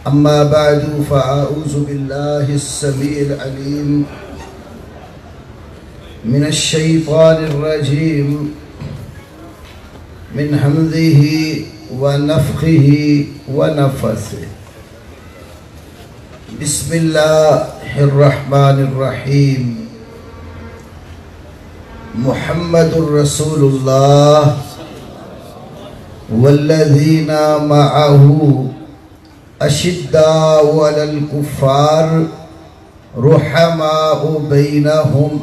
أما بعد فأعوذ بالله السميع العليم من الشيطان الرجيم من همزه ونفخه ونفثه. بسم الله الرحمن الرحيم. محمد رسول الله والذين معه أشداء على الكفار رحماء بينهم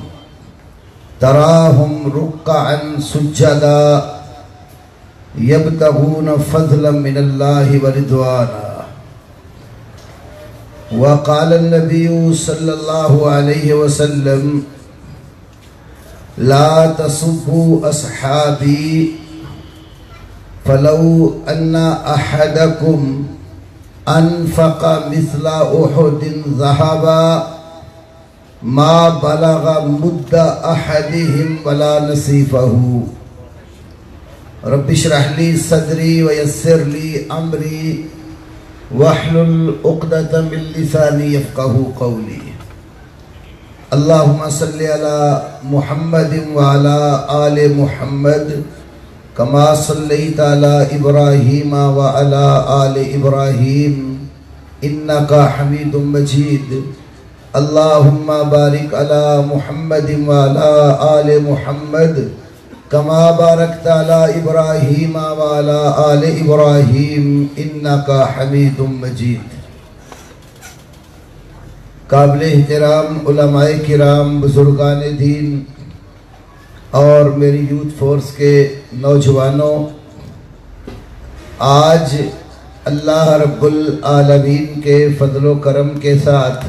تراهم ركعا سجدا يبتغون فضلا من الله ورضوانا. وقال النبي صلى الله عليه وسلم لا تسبوا أصحابي فلو أن أحدكم أنفق مثل أحد ذهبا ما بلغ مد أحدهم ولا نصيفه. رب اشرح لي صدري ويسر لي أمري واحلل عقدة من لساني يفقهوا قولي. اللهم صل على محمد وعلى آل محمد كما صليت على إبراهيم وعلى آل إبراهيم إنك حميد مجيد. اللهم بارك على محمد وعلى آل محمد كما باركت على إبراهيم وعلى آل إبراهيم إنك حميد مجيد. قابل احترام علماء کرام، بزرگان دین اور میری یوتھ فورس کے نوجوانوں، آج اللہ رب العالمین کے فضل و کرم کے ساتھ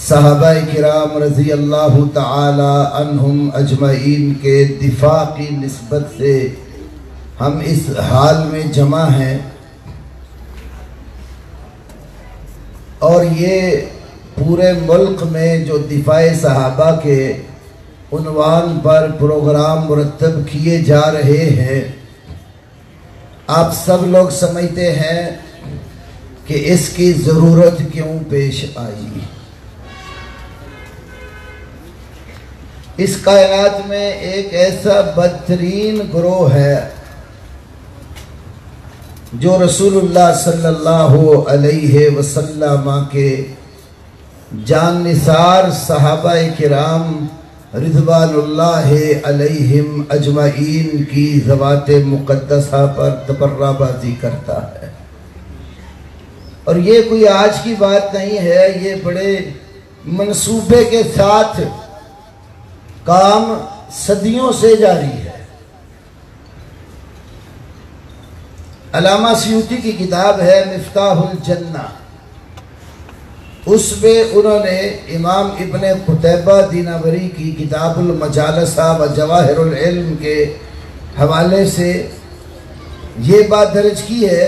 صحابہ کرام رضی اللہ تعالی عنہم اجمعین کے دفاع کی نسبت سے ہم اس حال میں جمع ہیں، اور یہ پورے ملک میں جو دفاع صحابہ کے عنوان پر پروگرام مرتب کیے جا رہے ہیں، آپ سب لوگ سمجھتے ہیں کہ اس کی ضرورت کیوں پیش آئی. اس کائنات میں ایک ایسا بدترین گروہ ہے جو رسول اللہ صلی اللہ علیہ وسلم کے جان نثار صحابہ کرام رضوان اللہ علیہم اجمعین کی ذوات مقدسہ پر تبرہ بازی کرتا ہے. اور یہ کوئی آج کی بات نہیں ہے، یہ بڑے منصوبے کے ساتھ کام صدیوں سے جاری ہے. علامہ سیوطی کی کتاب ہے مفتاح الجنہ، اس میں انہوں نے امام ابن قتیبہ دیناوری کی کتاب المجالسہ و جواہر العلم کے حوالے سے یہ بات درج کی ہے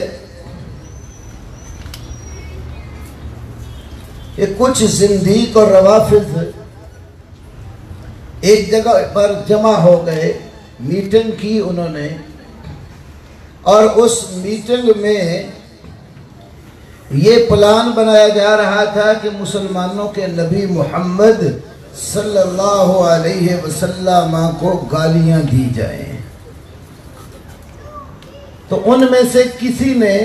کہ کچھ زندیق اور روافض ایک جگہ پر جمع ہو گئے، میٹنگ کی انہوں نے، اور اس میٹنگ میں یہ پلان بنایا جا رہا تھا کہ مسلمانوں کے نبی محمد صلی اللہ علیہ وسلم کو گالیاں دی جائیں. تو ان میں سے کسی نے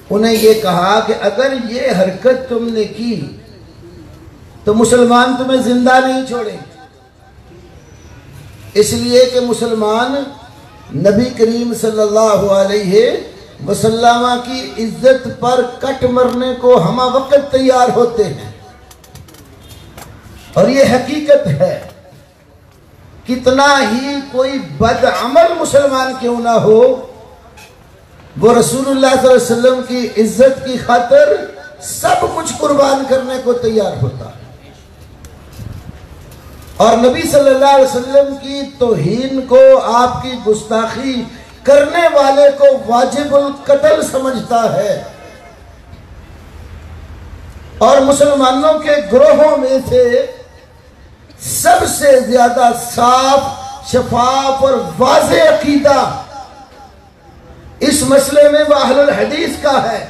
انہیں یہ کہا کہ اگر یہ حرکت تم نے کی تو مسلمان تمہیں زندہ نہیں چھوڑیں، اس لیے کہ مسلمان نبی کریم صلی اللہ علیہ وسلم کی عزت پر کٹ مرنے کو ہمہ وقت تیار ہوتے ہیں. اور یہ حقیقت ہے، کتنا ہی کوئی بد عمل مسلمان کیوں نہ ہو، وہ رسول اللہ صلی اللہ علیہ وسلم کی عزت کی خاطر سب کچھ قربان کرنے کو تیار ہوتا ہے. اور نبی صلی اللہ علیہ وسلم کی توہین کو، آپ کی گستاخی کرنے والے کو واجب القتل سمجھتا ہے. اور مسلمانوں کے گروہوں میں سے سب سے زیادہ صاف، شفاف اور واضح عقیدہ اس مسئلے میں وہ اہل الحدیث کا ہے۔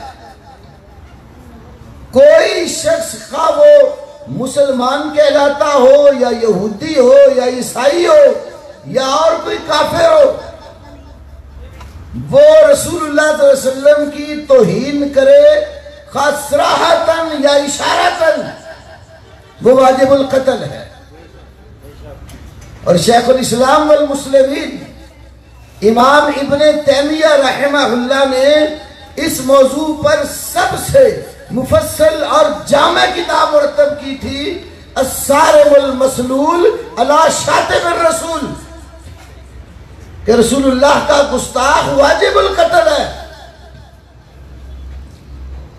کوئی شخص خواہ وہ مسلمان کہلاتا ہو یا یہودی ہو یا عیسائی ہو یا اور کوئی کافر ہو، وہ رسول اللہ صلی اللہ علیہ وسلم کی توہین کرے خواہ صراحتاً یا اشارتاً، وہ واجب القتل ہے۔ اور شیخ الاسلام والمسلمین امام ابن تیمیہ رحمہ اللہ نے اس موضوع پر سب سے مفصل اور جامع کتاب مرتب کی تھی، الصارم المسلول علی شاتم الرسول، کہ رسول اللہ کا گستاخ واجب القتل ہے۔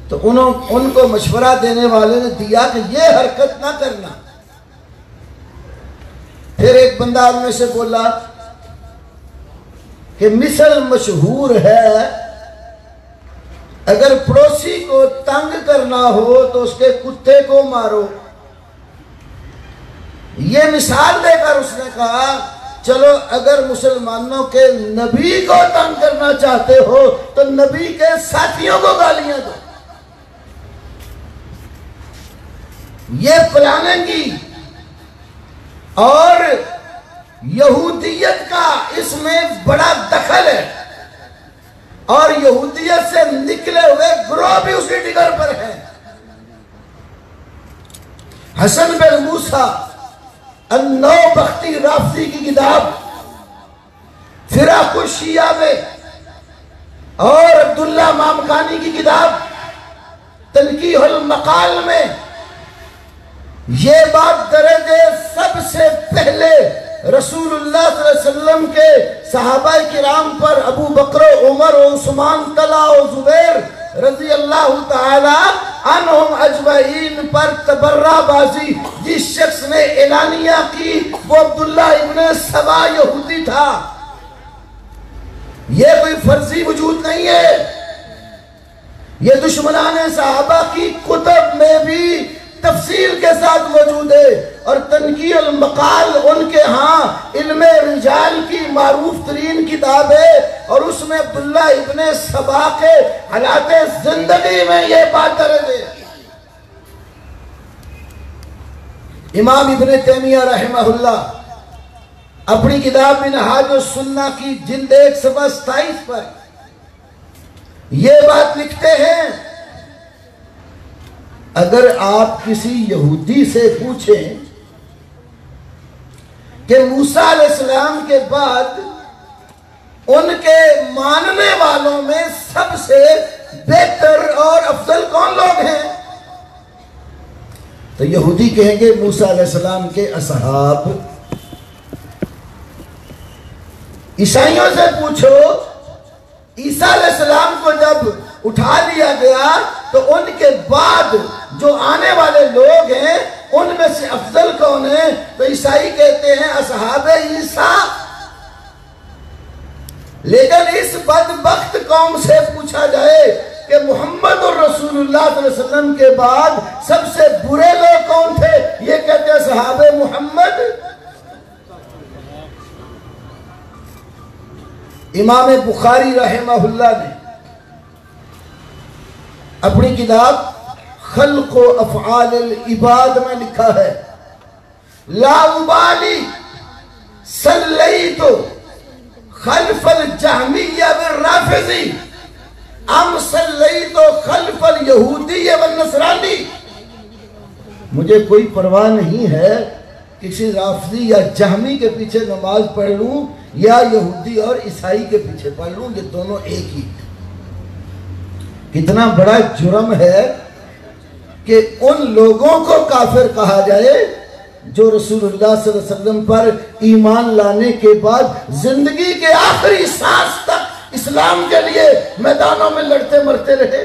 تو ان کو مشورہ دینے والے نے دیا کہ یہ حرکت نہ کرنا۔ پھر ایک بندہ ان میں سے بولا کہ مثل مشہور ہے، اگر پڑوسی کو تنگ کرنا ہو تو اس کے کتے کو مارو۔ یہ مثال دے کر اس نے کہا چلو اگر مسلمانوں کے نبی کو تنگ کرنا چاہتے ہو تو نبی کے ساتھیوں کو گالیاں دو۔ یہ پلاننگی اور یہودیت کا اس میں بڑا دخل ہے، اور یہودیت سے نکلے ہوئے گروہ بھی اسی ٹکر پر ہیں۔ حسن بن موسیٰ النوبختی رافضی کی کتاب فراق الشیعہ میں، اور عبداللہ مامکانی کی کتاب تنقیح المقال میں یہ بات درج ہے سب سے پہلے رسول اللہ صلی اللہ علیہ وسلم کے صحابہ کرام پر ابو بکر و عمر و عثمان طلحہ و زبیر رضی اللہ تعالی عنہم اجمعین پر تبرہ بازی جس شخص نے اعلانیہ کی وہ عبداللہ ابن سبا یہودی تھا۔ یہ کوئی فرضی وجود نہیں ہے، یہ دشمنان صحابہ کی کتب میں بھی تفصیل کے ساتھ موجود ہے، اور تنقیح المقال ان کے ہاں علم رجال کی معروف ترین کتاب ہے، اور اس میں عبداللہ ابن سبا کے حالات زندگی میں یہ بات درج ہے۔ امام ابن تیمیہ رحمہ اللہ اپنی کتاب منہاج السنہ کی جلد 1 صفحہ 27 پر یہ بات لکھتے ہیں، اگر آپ کسی یہودی سے پوچھیں کہ موسیٰ علیہ السلام کے بعد ان کے ماننے والوں میں سب سے بہتر اور افضل کون لوگ ہیں، تو یہودی کہیں گے موسیٰ علیہ السلام کے اصحاب۔ عیسائیوں سے پوچھو عیسیٰ علیہ السلام کو جب اٹھا لیا گیا تو ان کے بعد جو آنے والے لوگ ہیں ان میں سے افضل کون ہیں، تو عیسائی کہتے ہیں اصحاب عیسیٰ۔ لیکن اس بدبخت قوم سے پوچھا جائے کہ محمد الرسول اللہ صلی اللہ علیہ وسلم کے بعد سب سے برے لوگ کون تھے، یہ کہتے ہیں صحابہ محمد۔ امام بخاری رحمہ اللہ نے اپنی کتاب خلق و افعال العباد میں لکھا ہے، لا ابالی صلیت خلف الجہمیہ والرافضی ام صلیت خلف الیہودی والنصرانی، مجھے کوئی پرواہ نہیں ہے کسی رافضی یا جہمی کے پیچھے نماز پڑھ لوں یا یہودی اور عیسائی کے پیچھے پڑھ لوں، یہ دونوں ایک ہی۔ کتنا بڑا جرم ہے کہ ان لوگوں کو کافر کہا جائے جو رسول اللہ صلی اللہ علیہ وسلم پر ایمان لانے کے بعد زندگی کے آخری سانس تک اسلام کے لیے میدانوں میں لڑتے مرتے رہے،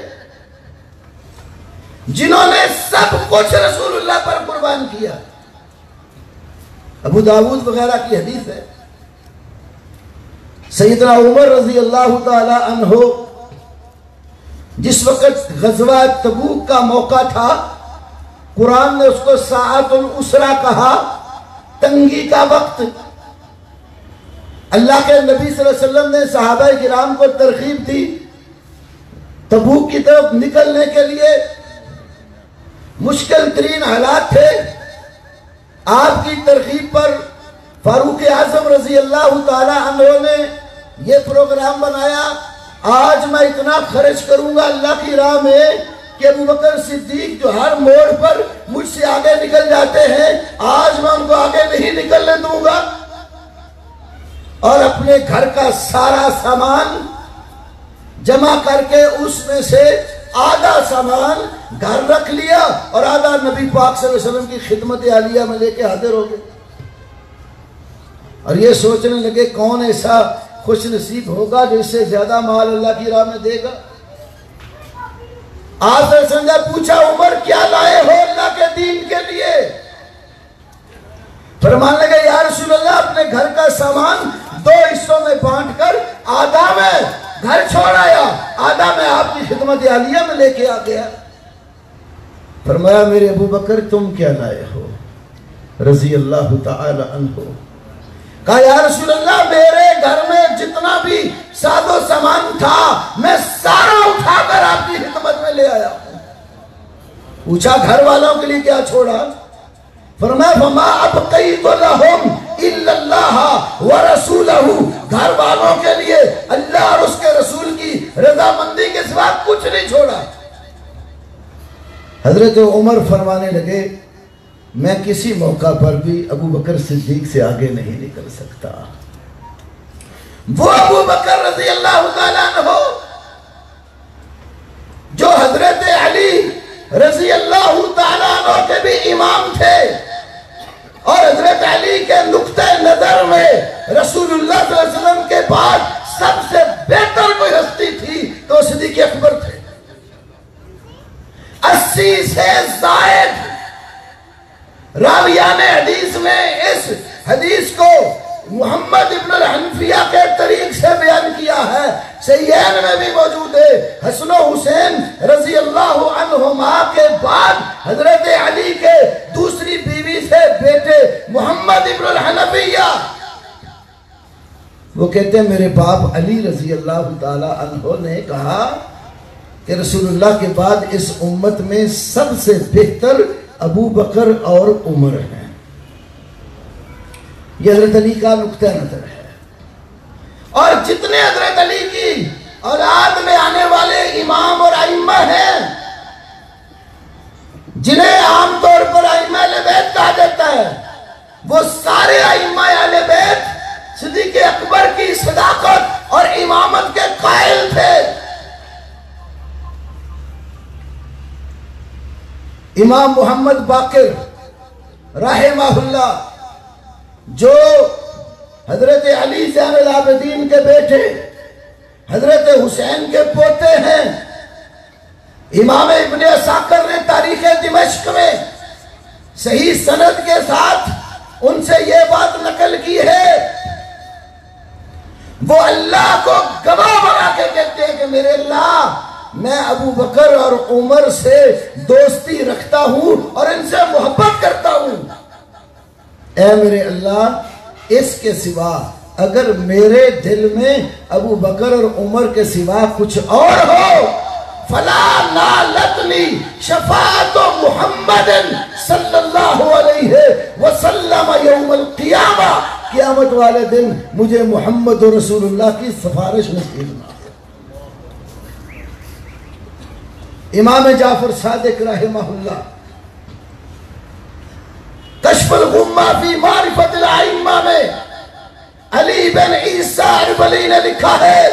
جنہوں نے سب کچھ رسول اللہ پر قربان کیا۔ ابو داؤد وغیرہ کی حدیث ہے، سیدنا عمر رضی اللہ تعالی عنہ جس وقت غزوہ تبوک کا موقع تھا، قرآن نے اس کو ساعت العسرہ کہا، تنگی کا وقت۔ اللہ کے نبی صلی اللہ علیہ وسلم نے صحابہ کرام کو ترغیب دی تبوک کی طرف نکلنے کے لیے. مشکل ترین حالات تھے. آپ کی ترغیب پر فاروق اعظم رضی اللہ تعالی عنہ نے یہ پروگرام بنایا، آج میں اتنا خرچ کروں گا اللہ کی راہ میں کہ ابو بکر صدیق جو ہر موڑ پر مجھ سے آگے نکل جاتے ہیں، آج میں ان کو آگے نہیں نکلنے دوں گا. اور اپنے گھر کا سارا سامان جمع کر کے اس میں سے آدھا سامان گھر رکھ لیا اور آدھا نبی پاک صلی اللہ علیہ وسلم کی خدمت عالیہ میں لے کے حاضر ہو گئے. اور یہ سوچنے لگے کون ایسا خوش نصیب ہوگا جو اس سے زیادہ مال اللہ کی راہ میں دے گا. آپ نے پوچھا عمر کیا لائے ہو اللہ کے دین کے لیے؟ فرمانے لگے یا رسول اللہ اپنے گھر کا سامان 2 حصوں میں بانٹ کر آدھا میں گھر چھوڑ آیا، آدھا میں آپ کی خدمت عالیہ میں لے کے آ گیا. فرمایا میرے ابو بکر تم کیا لائے ہو؟ رضی اللہ تعالی عنہ. کہا یا رسول اللہ میرے گھر میں جتنا بھی ساز و سامان تھا میں سارا اٹھا کر آپ کی خدمت میں لے آیا ہوں. پوچھا گھر والوں کے لیے کیا چھوڑا؟ فرمایا فما ابقیت لہم الا اللہ ورسولہ، گھر والوں کے لیے اللہ اور اس کے رسول کی رضامندی کے سوا کچھ نہیں چھوڑا. حضرت عمر فرمانے لگے میں کسی موقع پر بھی ابو بکر صدیق سے آگے نہیں نکل سکتا. وہ ابو بکر رضی اللہ تعالیٰ عنہ جو حضرت علی رضی اللہ تعالیٰ عنہ کے بھی امام تھے اور حضرت علی کے نقطہ نظر میں رسول اللہ صلی اللہ علیہ وسلم کے بعد سب سے بہتر کوئی ہستی تھی تو صدیق اکبر تھے. 80 سے زائد راویان حدیث میں اس حدیث کو محمد ابن الحنفیہ کے طریق سے بیان کیا ہے. صحیحین میں بھی موجود ہے. حسن و حسین رضی اللہ عنہما کے بعد حضرت علی کے دوسری بیوی سے بیٹے محمد ابن الحنفیہ، وہ کہتے ہیں میرے باپ علی رضی اللہ تعالی عنہ نے کہا کہ رسول اللہ کے بعد اس امت میں سب سے بہتر ابو بکر اور عمر ہیں. یہ حضرت علی کا نقطہ نظر ہے. اور جتنے حضرت علی کی اولاد میں آنے والے امام اور ائمہ ہیں جنہیں عام طور پر ائمہ اہل بیت کہا جاتا ہے، وہ سارے ائمہ اہل بیت صدیق اکبر کی صداقت اور امامت کے قائل تھے. امام محمد باقر رحمہ اللہ جو حضرت علی زین العابدین کے بیٹے حضرت حسین کے پوتے ہیں، امام ابن عساکر نے تاریخ دمشق میں صحیح سند کے ساتھ ان سے یہ بات نقل کی ہے، وہ اللہ کو گواہ بنا کے کہتے ہیں کہ میرے اللہ میں ابو بکر اور عمر سے دوستی رکھتا ہوں اور ان سے محبت کرتا ہوں. اے میرے اللہ اس کے سوا اگر میرے دل میں ابو بکر اور عمر کے سوا کچھ اور ہو فلا نالتنی شفاعت محمد صلی اللہ علیہ وسلم یوم القیامہ، قیامت والے دن مجھے محمد رسول اللہ کی سفارش نصیب نہ. امام جعفر صادق رحمہ اللہ کشف الغمہ فی معرفت الائمہ میں علی بن عیسیٰ اربلی نے لکھا ہے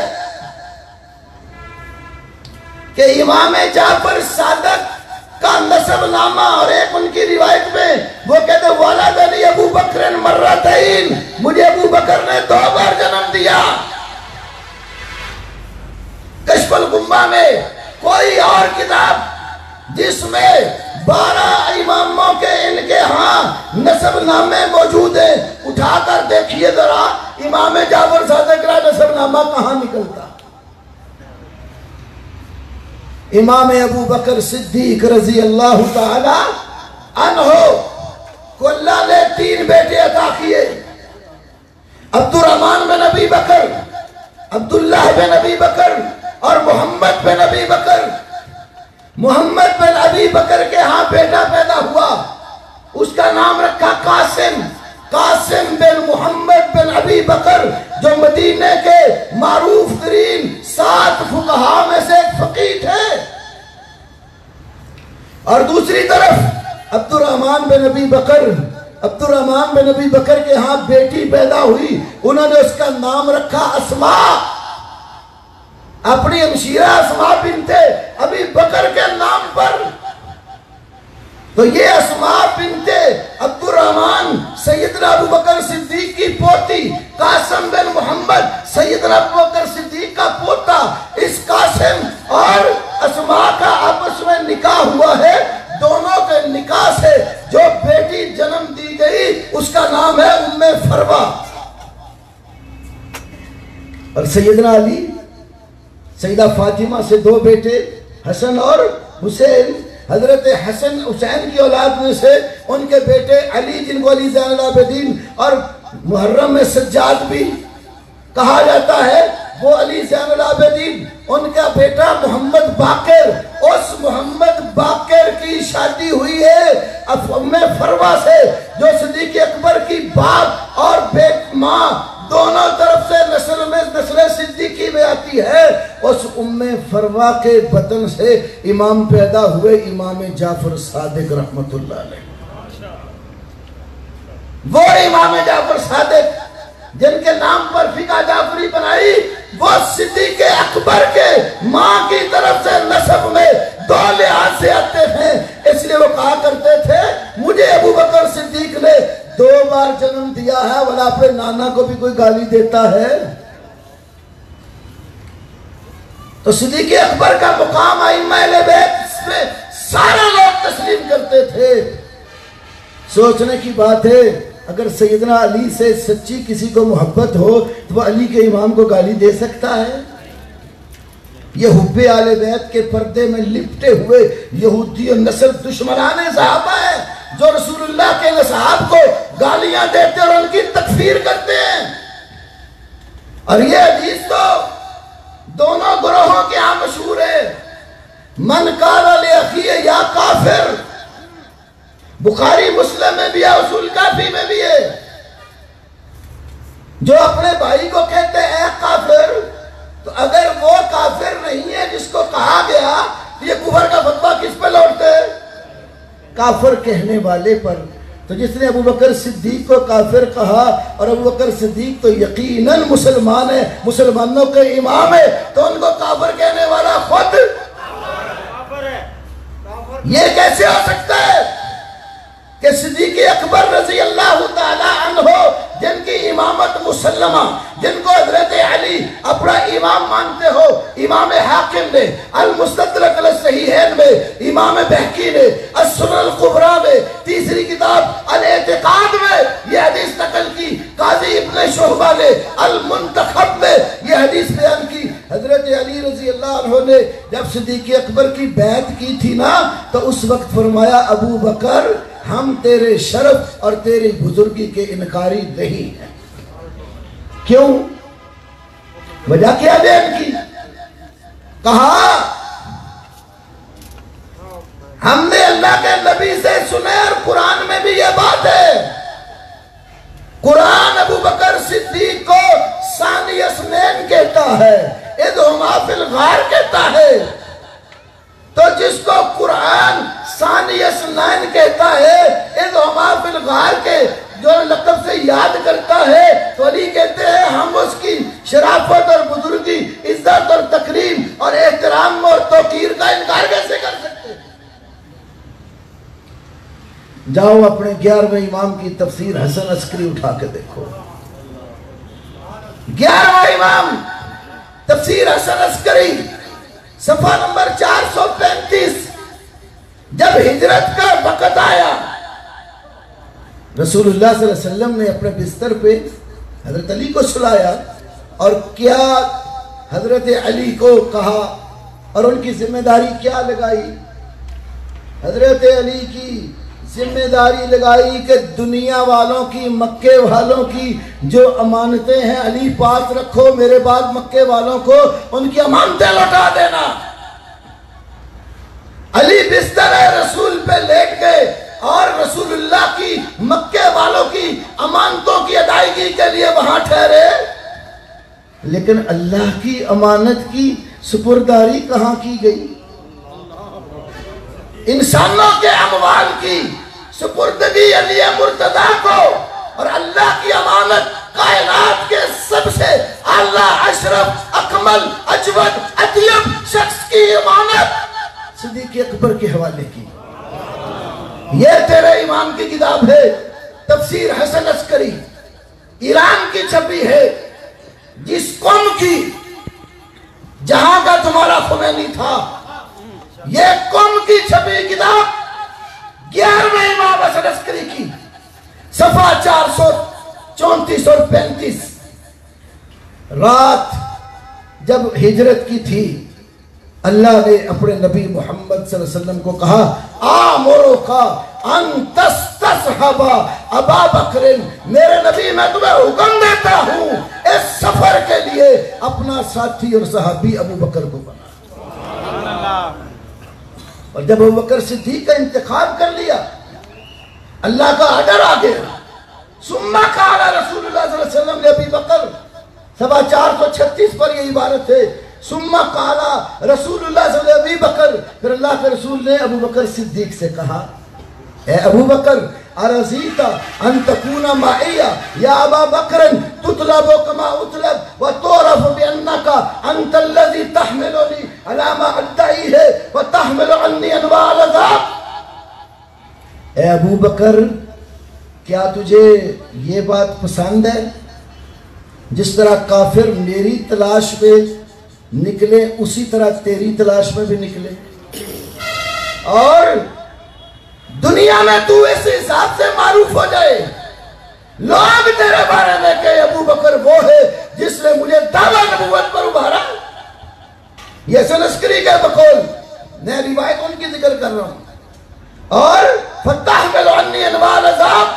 کہ امام جعفر صادق کا نسب نامہ اور ایک ان کی روایت میں وہ کہتے ولدنی ابو بکر مرتین، مجھے ابو بکر نے 2 بار جنم دیا. کشف الغمہ میں کوئی اور کتاب جس میں 12 اماموں کے ان کے ہاں نسب نامے موجود ہیں، اٹھا کر دیکھیے ذرا امام جعفر صادق کا نسب نامہ کہاں نکلتا. امام ابو بکر صدیق رضی اللہ تعالی عنہ کو اللہ نے 3 بیٹے عطا کیے. عبد الرحمن بن ابی بکر، عبداللہ بن ابی بکر اور محمد بن ابی بکر۔ محمد بن ابی بکر کے ہاں بیٹا پیدا ہوا، اس کا نام رکھا قاسم، قاسم بن محمد بن ابی بکر، جو مدینہ کے معروف ترین 7 فقہاء میں سے ایک فقیہ تھے۔ اور دوسری طرف عبد الرحمن بن ابی بکر، عبد الرحمن بن ابی بکر کے ہاں بیٹی پیدا ہوئی، انہوں نے اس کا نام رکھا اسماء، اپنی ہمشیرہ اسماء بنت ابی بکر کے نام پر۔ تو یہ اسماء بنت عبد الرحمن سیدنا ابو بکر صدیق کی پوتی، قاسم بن محمد سیدنا ابو بکر صدیق کا پوتا۔ اس قاسم اور اسماء کا آپس میں نکاح ہوا ہے، دونوں کے نکاح سے جو بیٹی جنم دی گئی اس کا نام ہے ام فروہ۔ اور سیدنا علی، سیدہ فاطمہ سے 2 بیٹے حسن اور حسین، حضرت حسن حسین کی اولاد میں سے ان کے بیٹے علی، جن کو علی زین العابدین اور محرم میں سجاد بھی کہا جاتا ہے، وہ علی زین العابدین، ان کا بیٹا محمد باقر، اس محمد باقر کی شادی ہوئی ہے ام فروہ سے، جو صدیق اکبر کی باپ اور بیٹ ماں دونوں طرف سے نسل صدیقی میں آتی ہے۔ اس ام فروہ کے بطن سے امام پیدا ہوئے، امام جعفر صادق رحمت اللہ علیہ۔ وہ امام جعفر صادق جن کے نام پر فقہ جعفری بنائی، وہ صدیق اکبر کے ماں کی طرف سے نسب میں 2 لحاظ سے آتے ہیں۔ اس لیے وہ کہا کرتے تھے، مجھے ابو بکر صدیق نے 2 بار جنم دیا ہے، ولا اپنے نانا کو بھی کوئی گالی دیتا ہے؟ تو صدیق اکبر کا مقام ائمہ اہل بیت میں سارے لوگ تسلیم کرتے تھے۔ سوچنے کی بات ہے، اگر سیدنا علی سے سچی کسی کو محبت ہو تو وہ علی کے امام کو گالی دے سکتا ہے؟ یہ حب آل بیت کے پردے میں لپٹے ہوئے یہودی و نسل دشمنان صحابہ ہیں، جو رسول اللہ کے اصحاب کو گالیاں دیتے اور ان کی تکفیر کرتے ہیں۔ اور یہ حدیث تو دونوں گروہوں کے ہاں مشہور ہے، من قال لأخیہ یا کافر، بخاری مسلم میں بھی ہے، اصول کافی میں بھی ہے۔ جو اپنے بھائی کو کہتے ہیں اے کافر، تو اگر وہ کافر نہیں ہے جس کو کہا گیا، تو یہ کفر کا فتویٰ کس پہ لوٹتے ہیں؟ کافر کہنے والے پر۔ تو جس نے ابو بکر صدیق کو کافر کہا، اور ابو بکر صدیق تو یقیناً مسلمان ہے، مسلمانوں کے امام ہے، تو ان کو کافر کہنے والا خود یہ کیسے ہو سکتا ہے کہ صدیق اکبر رضی اللہ تعالی عنہ، جن کی امامت مسلمہ، جن کو حضرت علی اپنا امام مانتے ہو، امام حاکم نے المستدرک الصحیحین میں، امام بہقی نے السنن الکبریٰ میں، تیسری کتاب الاعتقاد میں یہ حدیث نقل کی، قاضی ابن شعبہ نے المنتخب میں یہ حدیث بیان کی۔ حضرت علی رضی اللہ عنہ نے جب صدیق اکبر کی بیعت کی تھی نا، تو اس وقت فرمایا ابو بکر، ہم تیرے شرف اور تیری بزرگی کے انکاری نہیں ہیں۔ کیوں؟ وجہ کیا بیان کی؟ کہا ہم نے اللہ کے نبی سے سنے، اور قرآن میں بھی یہ بات ہے۔ قرآن ابو بکر صدیق کو ثانی اثنین کہتا ہے، اذ ہما فی الغار کہتا ہے۔ تو جس کو قرآن ثانی اثنین کہتا ہے، اذ ہما فی الغار کے جو لقب سے یاد کرتا ہے، تو علی کہتے ہیں ہم اس کی شرافت اور بزرگی، عزت اور تکریم اور احترام اور توقیر کا انکار کیسے کر سکتے ہیں؟ جاؤ اپنے 11ویں امام کی تفسیر حسن عسکری اٹھا کے دیکھو، 11واں امام تفسیر حسن عسکری صفحہ نمبر 435۔ جب ہجرت کا وقت آیا، رسول اللہ صلی اللہ علیہ وسلم نے اپنے بستر پہ حضرت علی کو سلایا، اور کیا حضرت علی کو کہا اور ان کی ذمہ داری کیا لگائی؟ حضرت علی کی ذمہ داری لگائی کہ دنیا والوں کی، مکے والوں کی جو امانتیں ہیں علی پاس رکھو، میرے بعد مکے والوں کو ان کی امانتیں لوٹا دینا۔ علی بستر رسول پہ لیٹ گئے اور رسول اللہ کی، مکے والوں کی امانتوں کی ادائیگی کے لیے وہاں ٹھہرے، لیکن اللہ کی امانت کی سپرداری کہاں کی گئی؟ انسانوں کے اموال کی سپردگی علی مرتضیٰ کو، اور اللہ کی امانت کائنات کے سب سے اعلیٰ، اشرف، اکمل، اجود، اطیب شخص کی امانت صدیق اکبر کے حوالے کی۔ یہ تیرے ایمان کی کتاب ہے، تفسیر حسن عسکری، ایران کی چھپی ہے، جس قوم کی جہاں کا تمہارا خمینی تھا، یہ قوم کی چھپی کتاب 11ویں امام حسن عسکری کی، صفحہ 434 اور 35۔ رات جب ہجرت کی تھی، اللہ نے اپنے نبی محمد صلی اللہ علیہ وسلم کو کہا، آمرکا ان تستصحبا ابا بکر، میرے نبی میں تمہیں حکم دیتا ہوں اس سفر کے لیے اپنا ساتھی اور صحابی ابو بکر کو بنا۔ اور جب ابو بکر صدیق کا انتخاب کر لیا، اللہ کا آرڈر آ گیا، ثم قال رسول اللہ صلی اللہ علیہ وسلم نے ابی بکر، صفحہ 436 پر یہ عبارت ہے، ثم قال رسول اللہ صلی اللہ علیہ وسلم ابی بکر، پھر اللہ کے رسول نے ابو بکر صدیق سے کہا، اے ابو بکر، ارضیت ان تکون معی یا ابا بکر تطلب کما اطلب وتعرف بانک انت الذی تحملنی علی ما ادعیہ وتحمل عنی انواع العذاب۔ اے ابو بکر، کیا تجھے یہ بات پسند ہے جس طرح کافر میری تلاش میں نکلے اسی طرح تیری تلاش میں بھی نکلے، اور دنیا میں تو اس حساب سے معروف ہو جائے، لوگ تیرے بارے میں کہ ابو بکر وہ ہے جس نے مجھے دعویٰ نبوت پر ابھارا۔ یہ حسن عسکری کے بقول، میں روایت ان کی ذکر کر رہا ہوں۔ اور فتحمل عنی انواع العذاب،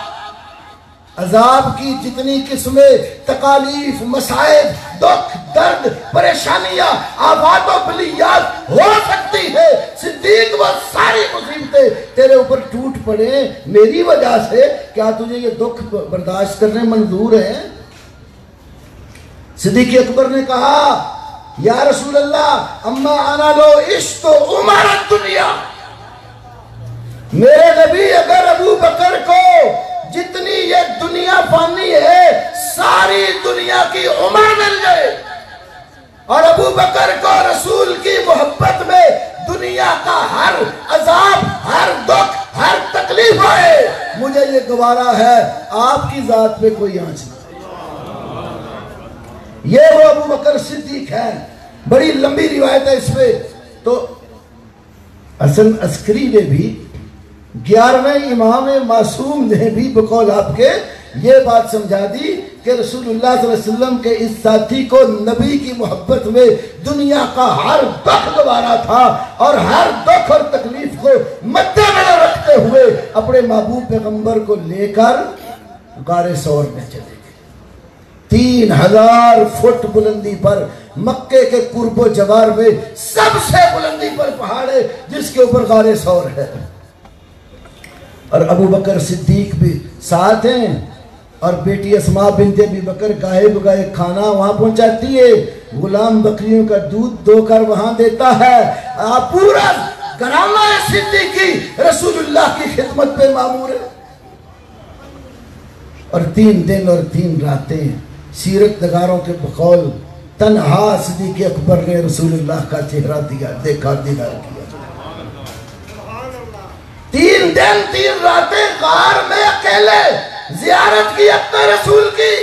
عذاب کی جتنی قسمیں، تکالیف، مصائب، دکھ، درد، پریشانیاں، آفات و بلیات ہو سکتی ہے، صدیق وہ ساری مصیبتیں تیرے اوپر ٹوٹ پڑے میری وجہ سے، کیا تجھے یہ دکھ برداشت کرنے منظور ہے؟ صدیق اکبر نے کہا، یا رسول اللہ، اما انا لو عشت عمر الدنیا، میرے نبی اگر ابو بکر کو جتنی یہ دنیا فانی ہے ساری دنیا کی عمر مل جائے، اور ابو بکر کو رسول کی محبت میں دنیا کا ہر عذاب، ہر دکھ، ہر تکلیف آئے، مجھے یہ گوارا ہے، آپ کی ذات پہ کوئی آنچ نہ۔ یہ وہ ابو بکر صدیق ہے، بڑی لمبی روایت ہے اس پہ۔ تو حسن عسکری نے بھی، 11ویں امام معصوم نے بھی بقول آپ کے یہ بات سمجھا دی کہ رسول اللہ صلی اللہ علیہ وسلم کے اس ساتھی کو نبی کی محبت میں دنیا کا ہر دکھ گوارا تھا، اور ہر دکھ اور تکلیف کو مد نظر رکھتے ہوئے اپنے محبوب پیغمبر کو لے کر غار ثور میں چلے گئے۔ 3000 فٹ بلندی پر، مکے کے قرب و جوار میں سب سے بلندی پر پہاڑ ہے جس کے اوپر غار ثور ہے، اور ابو بکر صدیق بھی ساتھ ہیں، اور بیٹی اسماء بنت ابی بکر گاہے بگاہے کھانا وہاں پہنچاتی ہے، غلام بکریوں کا دودھ دو کر وہاں دیتا ہے، پورا گھرانہ صدیقی رسول اللہ کی خدمت پہ مامور ہے۔ اور 3 دن اور 3 راتیں سیرت نگاروں کے بقول تنہا صدیق اکبر نے رسول اللہ کا چہرہ دیکھا دیدار کیا۔ 3 دن 3 راتیں غار میں اکیلے زیارت کی اپنے رسول کی،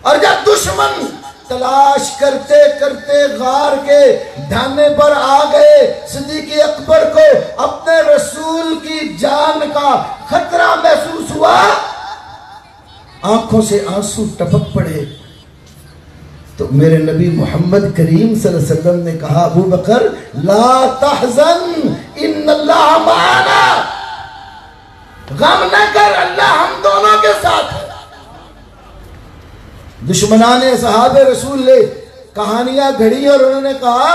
اور جب دشمن تلاش کرتے کرتے غار کے ڈھانے پر آ گئے، صدیق اکبر کو اپنے رسول کی جان کا خطرہ محسوس ہوا، آنکھوں سے آنسو ٹپک پڑے، تو میرے نبی محمد کریم صلی اللہ علیہ وسلم نے کہا، ابو بکر لا تحزن ان اللہ معنا، غم نہ کر، اللہ ہم دونوں کے ساتھ ہے۔ دشمنان صحاب رسول نے کہانیاں گھڑی اور انہوں نے کہا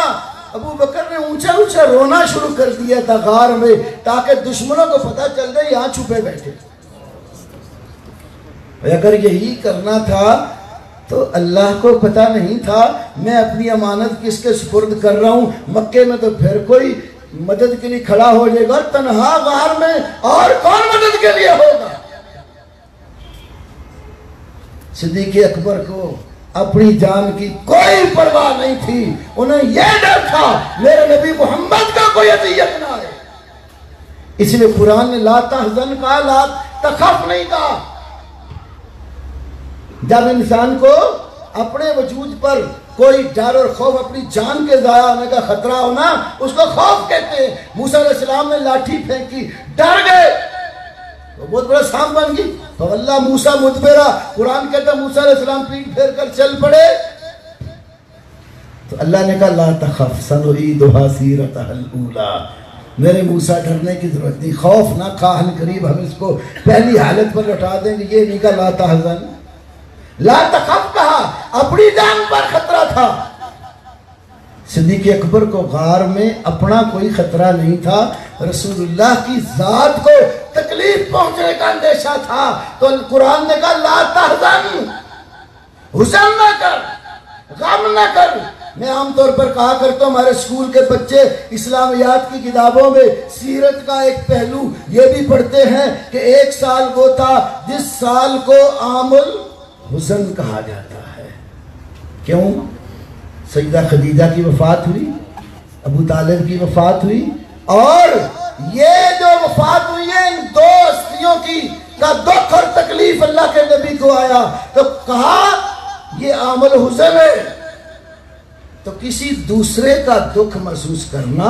ابو بکر نے اونچا اونچا رونا شروع کر دیا تھا غار میں، تاکہ دشمنوں کو پتہ چل جائے یہاں چھپے بیٹھے۔ اگر یہی کرنا تھا تو اللہ کو پتہ نہیں تھا میں اپنی امانت کس کے سپرد کر رہا ہوں؟ مکے میں تو پھر کوئی مدد کے لیے کھڑا ہو جائے گا، تنہا غار میں اور کون مدد کے لیے ہوگا؟ صدیق اکبر کو اپنی جان کی کوئی پرواہ نہیں تھی، انہیں یہ ڈر تھا میرے نبی محمد کا کوئی اذیت نہ آئے، اس لیے قرآن نے لا تحزن کہا، لا تخف نہیں کہا۔ جب انسان کو اپنے وجود پر کوئی ڈر اور خوف، اپنی جان کے ضائع ہونے کا خطرہ ہونا، اس کو خوف کہتے ہیں۔ موسیٰ علیہ السلام نے لاٹھی پھینکی، ڈر گئے، وہ بہت بڑا سانپ بن گئی، فَوَلَّا مُوسَىٰ مُدْبِرًا، قرآن کہتا ہے موسیٰ علیہ السلام پیٹ پھیر کر چل پڑے۔ تو اللہ نے کہا لا تخف سنعیدها سیرتها الاولی، میرے موسیٰ ڈرنے کی ضرورت نہیں، خوف نہ کھا، ان قریب ہم اس کو پہلی حالت پر لوٹا دیں گے۔ یہ نہیں کہا لا تحزن، لا تخف کہا، اپنی جان پر خطرہ تھا۔ صدیق اکبر کو غار میں اپنا کوئی خطرہ نہیں تھا، رسول اللہ کی ذات کو تکلیف پہنچنے کا اندیشہ تھا، تو قرآن نے کہا لا تحزن، حزن نہ کر، غم نہ کر۔ میں عام طور پر کہا کرتا ہوں ہمارے اسکول کے بچے اسلامیات کی کتابوں میں سیرت کا ایک پہلو یہ بھی پڑھتے ہیں کہ ایک سال وہ تھا جس سال کو عام الحزن کہا جاتا ہے۔ کیوں؟ سیدہ خدیجہ کی وفات ہوئی، ابو طالب کی وفات ہوئی، اور یہ جو وفات ہوئی ہے ان دو ہستیوں کی کا دکھ اور تکلیف اللہ کے نبی کو آیا، تو کہا یہ عام الحزن ہے۔ تو کسی دوسرے کا دکھ محسوس کرنا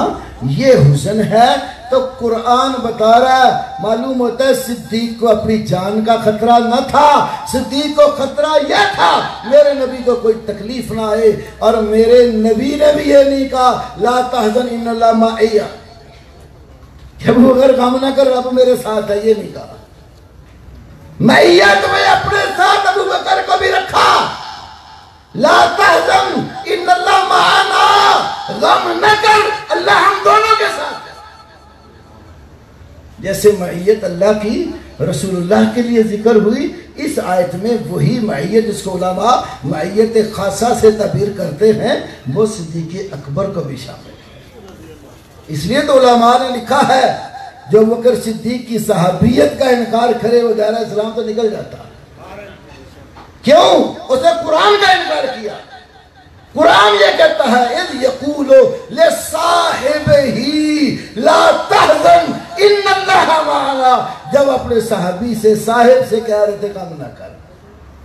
یہ حزن ہے، تو قرآن بتا رہا ہے، معلوم ہوتا ہے صدیق کو اپنی جان کا خطرہ نہ تھا، صدیق کو خطرہ یہ تھا میرے نبی کو کوئی تکلیف نہ آئے، اور میرے نبی نے بھی یہ نہیں کہا لا تحزن ان اللہ معی، کہ وہ اگر غم نہ کر رب میرے ساتھ ہے، یہ نہیں کہا۔ معیت میں اپنے ساتھ ابو بکر کو بھی رکھا، لا تحزن ان اللہ معنا، غم نہ کر اللہ ہم دونوں کے ساتھ ہے۔ جیسے معیت اللہ کی رسول اللہ کے لیے ذکر ہوئی، اس آیت میں وہی معیت جس کو علماء معیت خاصہ سے تعبیر کرتے ہیں وہ صدیق اکبر کو بھی شامل ہے۔ اس لیے تو علماء نے لکھا ہے جو بکر صدیق کی صحابیت کا انکار کرے وہ دائرہ اسلام تو نکل جاتا ہے۔ کیوں؟ اس نے قرآن کا انکار کیا۔ قرآن یہ کہتا ہے اذ یقول لصاحبہ لا تحزن ان اللہ معنا، جب اپنے صحابی سے صاحب سے کہہ رہے تھے غم نہ کر،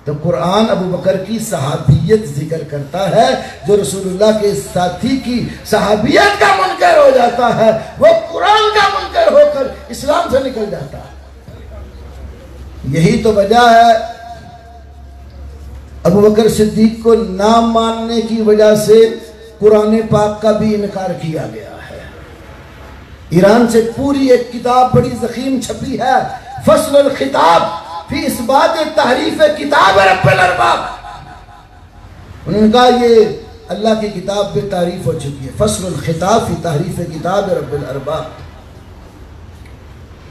تو قرآن ابو بکر کی صحابیت ذکر کرتا ہے۔ جو رسول اللہ کے ساتھی کی صحابیت کا منکر ہو جاتا ہے وہ قرآن کا منکر ہو کر اسلام سے نکل جاتا ہے۔ یہی تو وجہ ہے ابو بکر صدیق کو نہ ماننے کی وجہ سے قرآن پاک کا بھی انکار کیا گیا ہے۔ ایران سے پوری ایک کتاب بڑی ضخیم چھپی ہے، فصل الخطاب فی اثبات تحریف کتاب رب الارباب۔ انہوں نے کہا یہ اللہ کی کتاب پہ تعریف ہو چکی ہے، فصل الخطاب فی تحریف کتاب رب الارباب۔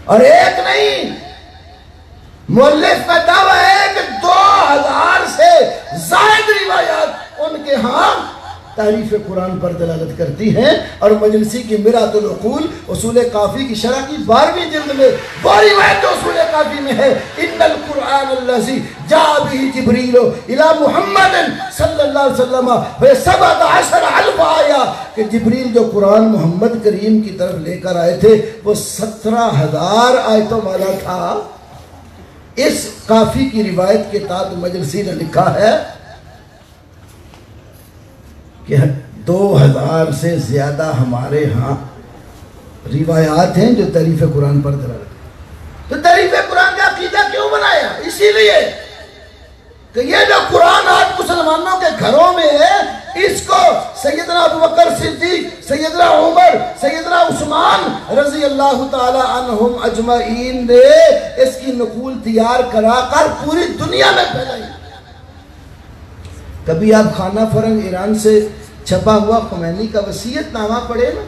اور ایک نہیں، مؤلف کا دعویٰ ہے کہ 2000 سے زائد روایات ان کے ہاں تعریف قرآن پر دلالت کرتی ہیں، اور مجلسی کی مرآت العقول اصول کافی کی شرح کی 12ویں جلد میں وہ روایت جو اصول کافی میں ہے ان القرآن الذی جاء به جبریل الی محمد صلی اللہ علیہ وسلم و17 الف آیہ، کہ جبریل جو قرآن محمد کریم کی طرف لے کر آئے تھے وہ 17,000 آیتوں والا تھا۔ اس کافی کی روایت کے تحت مجلسی نے لکھا ہے کہ 2000 سے زیادہ ہمارے ہاں روایات ہیں جو تعریف قرآن پر دلالت کرتی ہیں۔ تو تعریف قرآن کا عقیدہ کیوں بنایا؟ اسی لیے کہ یہ جو قرآن آج مسلمانوں کے گھروں میں ہے اس کو سیدنا ابوبکر صدیق، سیدنا عمر، سیدنا عثمان رضی اللہ تعالی عنہم اجمعین نے اس کی نقول تیار کرا کر پوری دنیا میں پھیلائی۔ کبھی آپ خانہ فرنگ ایران سے چھپا ہوا خمینی کا وصیت نامہ پڑھے نا،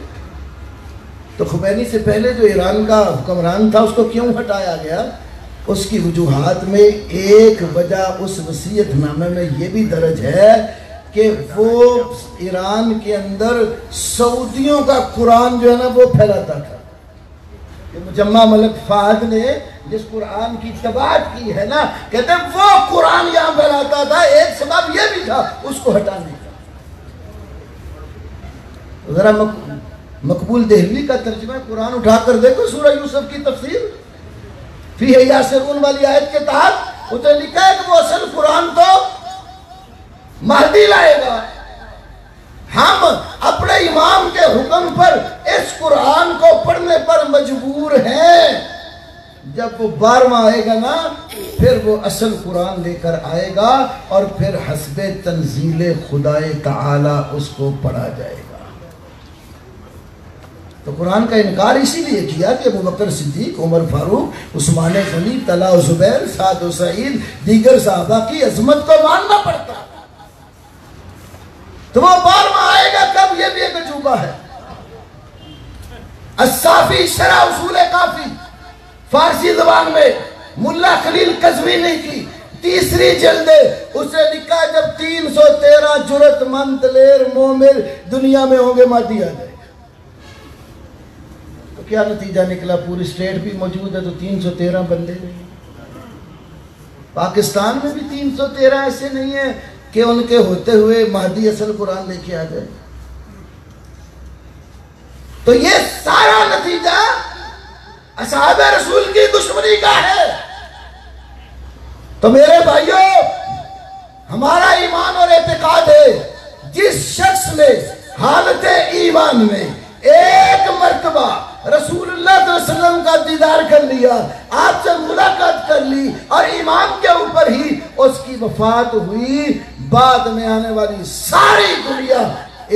تو خمینی سے پہلے جو ایران کا حکمران تھا اس کو کیوں ہٹایا گیا؟ اس کی وجوہات میں ایک وجہ اس وصیت نامے میں یہ بھی درج ہے کہ وہ ایران کے اندر سعودیوں کا قرآن جو ہے نا وہ پھیلاتا تھا۔ مجمع ملک فہد نے جس قرآن کی تباعت کی ہے نا، کہتے ہیں وہ قرآن یہاں پھیلاتا تھا، ایک سبب یہ بھی تھا اس کو ہٹانے کا۔ ذرا مقبول دہلوی کا ترجمہ قرآن اٹھا کر دیکھو، سورہ یوسف کی تفسیر فی ہے یاسرون والی آیت کے تحت اسے لکھا ہے کہ وہ اصل قرآن تو مہدی لائے گا۔ ہم اپنے امام کے حکم پر اس قرآن کو پڑھنے پر مجبور ہیں۔ جب وہ 12واں آئے گا نا پھر وہ اصل قرآن لے کر آئے گا اور پھر حسب تنزیل خدائے تعالی اس کو پڑھا جائے گا۔ تو قرآن کا انکار اسی لیے کیا کہ ابوبکر صدیق، عمر فاروق، عثمان غنی، طلحہ و زبیر، سعد و سعید، دیگر صحابہ کی عظمت کو ماننا پڑتا۔ تو وہ 12واں آئے گا کب، یہ بھی ایک عجوبہ ہے۔ الصافی شرح اصول کافی فارسی زبان میں ملا خلیل قزوینی کی 3 جلد اس نے لکھا جب 313 جرت مند دلیر مومن دنیا میں ہوں گے مہدی آ جائے گا۔ تو کیا نتیجہ نکلا؟ پوری اسٹیٹ بھی موجود ہے تو 313 بندے نہیں۔ پاکستان میں بھی 313 ایسے نہیں ہیں کہ ان کے ہوتے ہوئے مہدی اصل قرآن لے کے آ جائے۔ تو یہ سارا نتیجہ اصحاب رسول کی دشمنی کا ہے۔ تو میرے بھائیوں، ہمارا ایمان اور اعتقاد ہے جس شخص نے حالت ایمان میں ایک مرتبہ رسول اللہ صلی اللہ علیہ وسلم کا دیدار کر لیا، آپ سے ملاقات کر لی اور ایمان کے اوپر ہی اس کی وفات ہوئی، بعد میں آنے والی ساری دنیا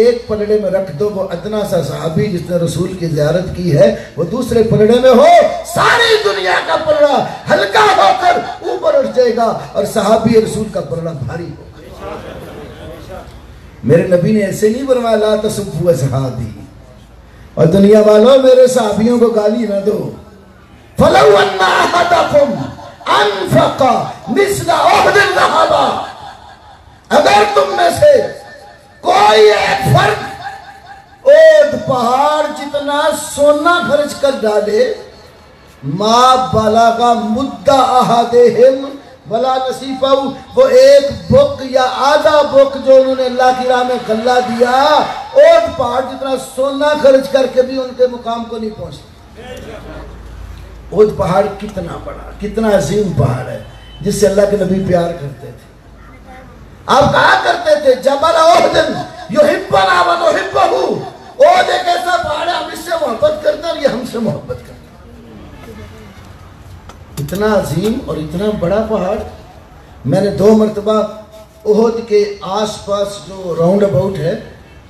ایک پلڑے میں رکھ دو، وہ ادنا سا صحابی جس نے رسول کی زیارت کی ہے وہ دوسرے پلڑے میں ہو، ساری دنیا کا پلڑا ہلکا ہو کر اوپر اٹھ جائے گا اور صحابی رسول کا پلڑا بھاری ہوگا۔ میرے نبی نے ایسے نہیں فرمایا لا تسبوا اصحابی، اور دنیا والوں میرے صحابیوں کو گالی نہ دو۔ فَلَوْ أَنَّ أَحَدَكُمْ أَنفَقَ مِثْلَ أُحُدٍ ذَهَبًا، اگر تم میں سے کوئی ایک فرد احد پہاڑ جتنا سونا خرچ کر ڈالے، ما بلغ مد احدہم ولا نصیفہ، وہ ایک بک یا آدھا بک جو انہوں نے اللہ کی راہ میں غلہ دیا، احد پہاڑ جتنا سونا خرچ کر کے بھی ان کے مقام کو نہیں پہنچتا۔ احد پہاڑ کتنا بڑا، کتنا عظیم پہاڑ ہے جس سے اللہ کے نبی پیار کرتے تھے۔ آپ کہا کرتے تھے جبل احد یحبنا ونحبہ، احد ایک ایسا پہاڑ ہے ہم اس سے محبت کرتے ہیں اور یہ ہم سے محبت کرتے ہیں۔ اتنا عظیم اور اتنا بڑا پہاڑ، میں نے 2 مرتبہ احد کے آس پاس جو راؤنڈ اباؤٹ ہے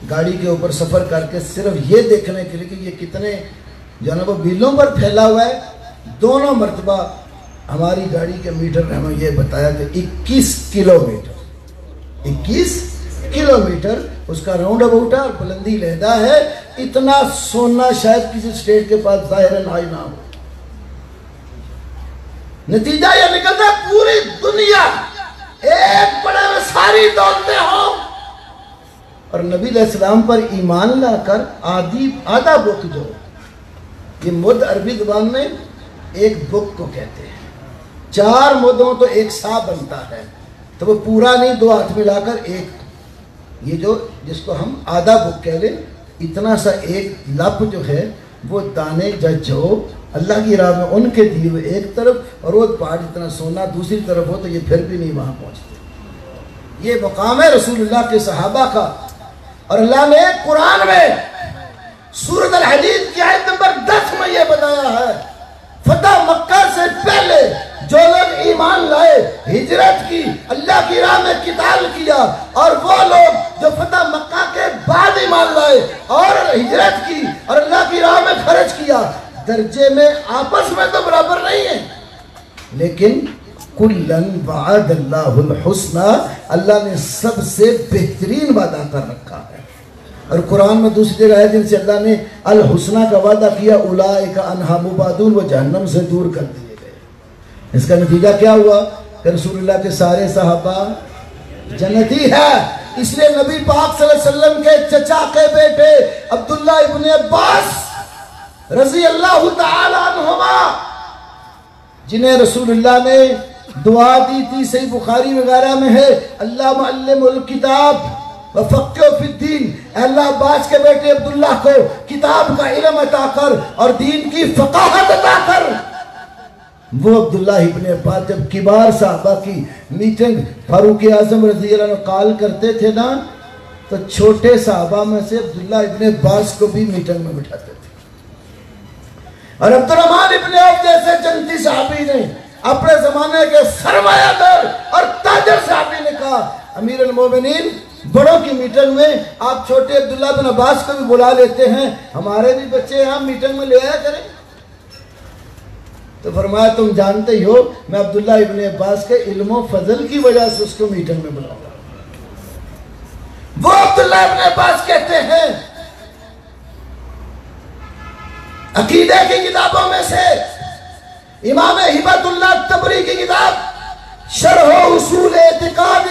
گاڑی کے اوپر سفر کر کے صرف یہ دیکھنے کے لیے کہ یہ کتنے جو ہے وہ بیلوں پر پھیلا ہوا ہے، دونوں مرتبہ ہماری گاڑی کے میٹر نے ہمیں یہ بتایا کہ 21 کلومیٹر اس کا راؤنڈ اباؤٹ ہے اور بلندی لہدہ ہے۔ اتنا سونا شاید کسی اسٹیٹ کے پاس ظاہر نہ ہو۔ نتیجہ یہ نکلتا ہے پوری دنیا ایک بڑے میں ساری دولتیں ہوں، اور نبی علیہ السلام پر ایمان لا کر آدھا بک جو، یہ مد عربی زبان میں ایک بک کو کہتے ہیں، 4 مدوں تو ایک سا بنتا ہے، تو وہ پورا نہیں 2 ہاتھ ملا کر ایک، یہ جو جس کو ہم آدھا بک کہہ لیں، اتنا سا ایک لپ جو ہے وہ دانے جو اللہ کی راہ میں ان کے دیے ہوئے ایک طرف، اور وہ پہاڑ جتنا سونا دوسری طرف ہو تو یہ پھر بھی نہیں وہاں پہنچتے۔ یہ مقام ہے رسول اللہ کے صحابہ کا، اور اللہ نے قرآن میں سورۃ الحدید کی آیت نمبر 10 میں یہ بتایا ہے، فتح مکہ سے پہلے جو لوگ ایمان لائے، ہجرت کی، اللہ کی راہ میں قتال کیا، اور وہ لوگ جو فتح مکہ کے بعد ایمان لائے اور ہجرت کی اور اللہ کی راہ میں خرچ کیا، درجے میں آپس میں تو برابر نہیں ہیں، لیکن کُلًّا وعد اللہ الحسنى، اللہ نے سب سے بہترین وعدہ کر رکھا ہے۔ اور قرآن میں دوسری جگہ ہے جن سے اللہ نے الحسنى کا وعدہ کیا، اولئک عنہا مبعدون، وہ جہنم سے دور کر دیے گئے۔ اس کا نتیجہ کیا ہوا کہ رسول اللہ کے سارے صحابہ جنتی ہے۔ اس لیے نبی پاک صلی اللہ علیہ وسلم کے چچا کے بیٹے عبداللہ ابن عباس رضی اللہ تعالی عنہما، جنہیں رسول اللہ نے دعا دی تھی، صحیح بخاری وغیرہ میں ہے، اللہ معلم الکتاب وفقہ فی الدین، اے اللہ عباس کے بیٹے عبداللہ کو کتاب کا علم عطا کر اور دین کی فقاہت عطا کر۔ وہ عبداللہ ابن عباس جب کبار صحابہ کی میٹنگ فاروق اعظم رضی اللہ عنہ کال کرتے تھے نا، تو چھوٹے صحابہ میں سے عبداللہ ابن عباس کو بھی میٹنگ میں بٹھاتے تھے۔ اور عبدالرحمن ابن عوف جیسے جنتی صحابی نے اپنے زمانے کے سرمایہ دار اور تاجر صحابی نے کہا، امیر المومنین بڑوں کی میٹنگ میں آپ چھوٹے عبداللہ بن عباس کو بھی بلا لیتے ہیں، ہمارے بھی بچے ہم میٹنگ میں لے آیا کریں۔ تو فرمایا تم جانتے ہی ہو میں عبداللہ ابن عباس کے علم و فضل کی وجہ سے اس کو میٹنگ میں بلاؤں گا۔ وہ عبداللہ ابن عباس کہتے ہیں عقیدہ کی کتابوں میں سے امام ہبت اللہ تبری کی کتاب شرح اصول اعتقاد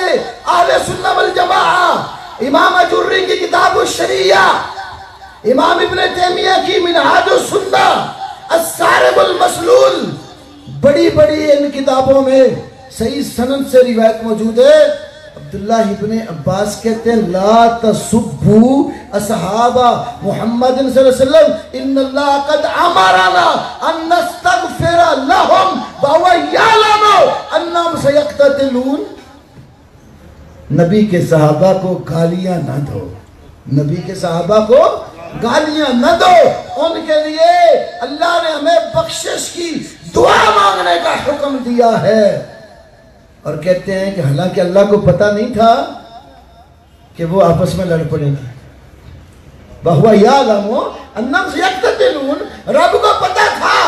اہل سنہ والجماعہ، امام اجوری کی کتاب الشریعہ، امام ابن تیمیہ کی منہاج السنہ، الصارم المسلول، بڑی بڑی ان کتابوں میں صحیح سند سے روایت موجود ہے۔ عبداللہ ابن عباس کہتے ہیں لا تسبوا اصحاب محمد صلی اللہ علیہ وسلم ان اللہ قد امرنا ان نستغفر لهم وهو يعلم انهم سيقتتلون۔ نبی کے صحابہ کو گالیاں نہ دو، نبی کے صحابہ کو گالیاں نہ دو، ان کے لیے اللہ نے ہمیں بخشش کی دعا مانگنے کا حکم دیا ہے۔ اور کہتے ہیں کہ حالانکہ اللہ کو پتہ نہیں تھا کہ وہ آپس میں لڑ پڑیں گے۔ وَهُوَ يَعْلَمُ أَنَّهُمْ سَيَقْتَتِلُونَ، رب کو پتہ تھا،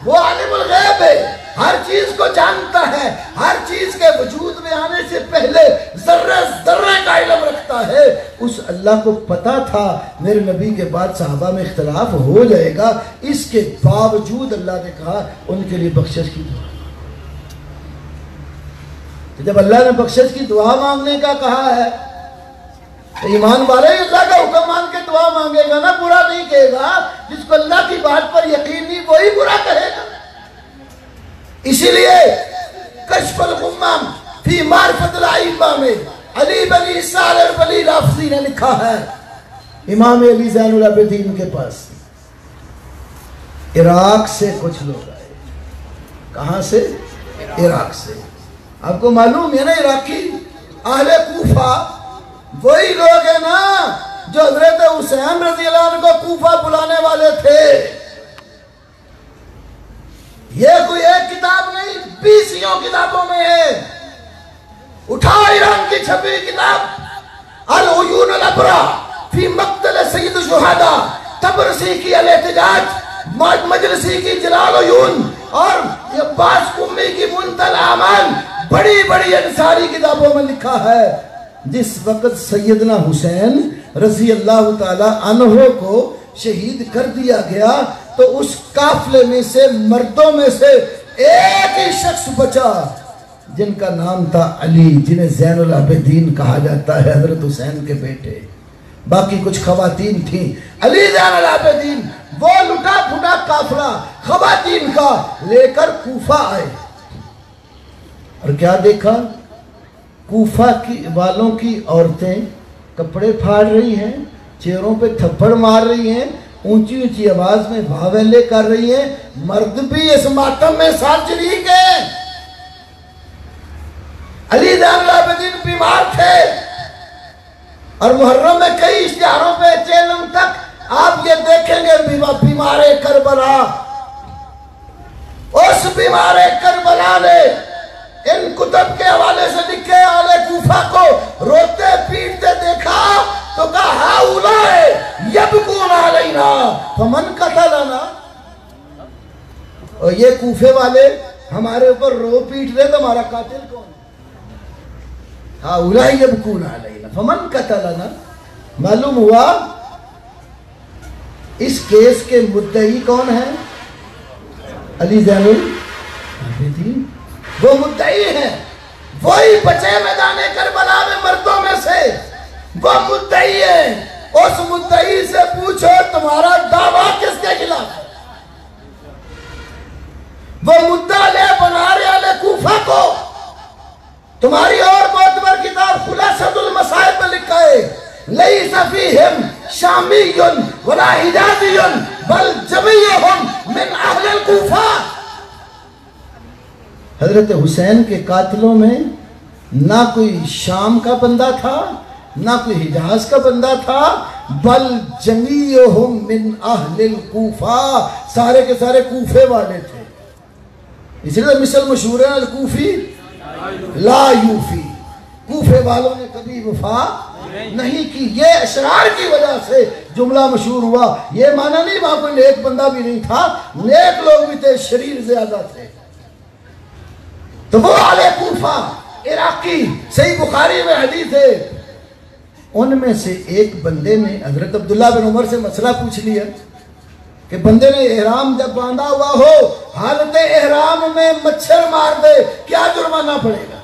وہ عالم الغیب ہے، ہر چیز کو جانتا ہے، ہر چیز کے وجود میں آنے سے پہلے ذرے ذرے کا علم رکھتا ہے۔ اس اللہ کو پتہ تھا میرے نبی کے بعد صحابہ میں اختلاف ہو جائے گا، اس کے باوجود اللہ نے کہا ان کے لیے بخشش کی دعا۔ تو جب اللہ نے بخشش کی دعا مانگنے کا کہا ہے تو ایمان والے اللہ کا حکم مان کے دعا مانگے گا نا، برا نہیں کہے گا۔ جس کو اللہ کی بات پر یقین نہیں وہی برا کہے گا۔ اسی لیے کشف الغمام فی معرفت الائمہ میں علی بن عیسیٰ البلی رافضی نے لکھا ہے، امام علی زین العابدین کے پاس عراق سے کچھ لوگ آئے۔ کہاں سے؟ عراق سے۔ آپ کو معلوم ہے نا عراقی اہل کوفہ وہی لوگ ہیں نا جو حضرت حسین رضی اللہ عنہ کو کوفہ بلانے والے تھے۔ یہ کوئی ایک کتاب نہیں، 20 کتابوں میں ہے۔ اٹھاؤ ایران کی چھپی کتاب العیون الابرا فی مقتل سید الشہداء، تبرسی کی الاحتجاج، مجلسی کی جلال عیون اور عباس قمی کی منتهى الاعمال، بڑی بڑی انصاری کتابوں میں لکھا ہے جس وقت سیدنا حسین رضی اللہ تعالی عنہ کو شہید کر دیا گیا تو اس قافلے میں سے مردوں میں سے ایک ہی شخص بچا جن کا نام تھا علی، جنہیں زین العابدین کہا جاتا ہے، حضرت حسین کے بیٹے۔ باقی کچھ خواتین تھیں۔ علی زین العابدین وہ لٹا پھٹا قافلہ خواتین کا لے کر کوفہ آئے اور کیا دیکھا؟ کوفہ کی والوں کی عورتیں کپڑے پھاڑ رہی ہیں، چہروں پہ تھپڑ مار رہی ہیں، اونچی اونچی آواز میں واویلے کر رہی ہیں، مرد بھی اس ماتم میں ساتھ شریک ہیں۔ علی زین العابدین بیمار تھے اور محرم میں کئی اشتہاروں پہ چیلم تک آپ یہ دیکھیں گے بیمار کربلا، اس بیمار کربلا نے ان کتب کے حوالے سے لکھے آل کوفہ کو روتے پیٹتے دیکھا تو کہا ہؤلاء یبکون علینا فمن قتلنا، اور یہ کوفے والے ہمارے اوپر رو پیٹ رہے تو ہمارا قاتل کون ہے؟ ہؤلاء یبکون علینا فمن قتلنا۔ معلوم ہوا اس کیس کے مدعی کون ہیں؟ علی زین العابدین، وہ مدعی ہیں، وہی بچے میدان کربلا میں مردوں میں سے، وہ مدعی ہیں۔ اس مدعی سے پوچھو تمہارا دعویٰ کس کے خلاف ہے؟ وہ مدعا لے بنا رہے کوفہ کو۔ تمہاری اور معتبر کتاب خلاصۃ المصائب میں لکھا ہے لیس فیہم شامی ولا حجازی بل جمیعہم من اہل الکوفہ۔ حضرت حسین کے قاتلوں میں نہ کوئی شام کا بندہ تھا نہ کوئی حجاز کا بندہ تھا، بل جمیعہم من اہل الکوفہ، سارے کے سارے کوفے والے تھے۔ اس لیے مثل مشہور ہے الکوفی لا یوفی، کوفے والوں نے کبھی وفا نہیں کی۔ یہ اشرار کی وجہ سے جملہ مشہور ہوا، یہ معنی نہیں وہاں کوئی نیک بندہ بھی نہیں تھا، نیک لوگ بھی تھے، شریر زیادہ تھے۔ تو وہ اہل کوفہ عراقی، صحیح بخاری میں حدیث ہے، ان میں سے ایک بندے نے حضرت عبداللہ بن عمر سے مسئلہ پوچھ لیا کہ بندے نے احرام جب باندھا ہوا ہو، حالت احرام میں مچھر مار دے، کیا جرمانہ پڑے گا؟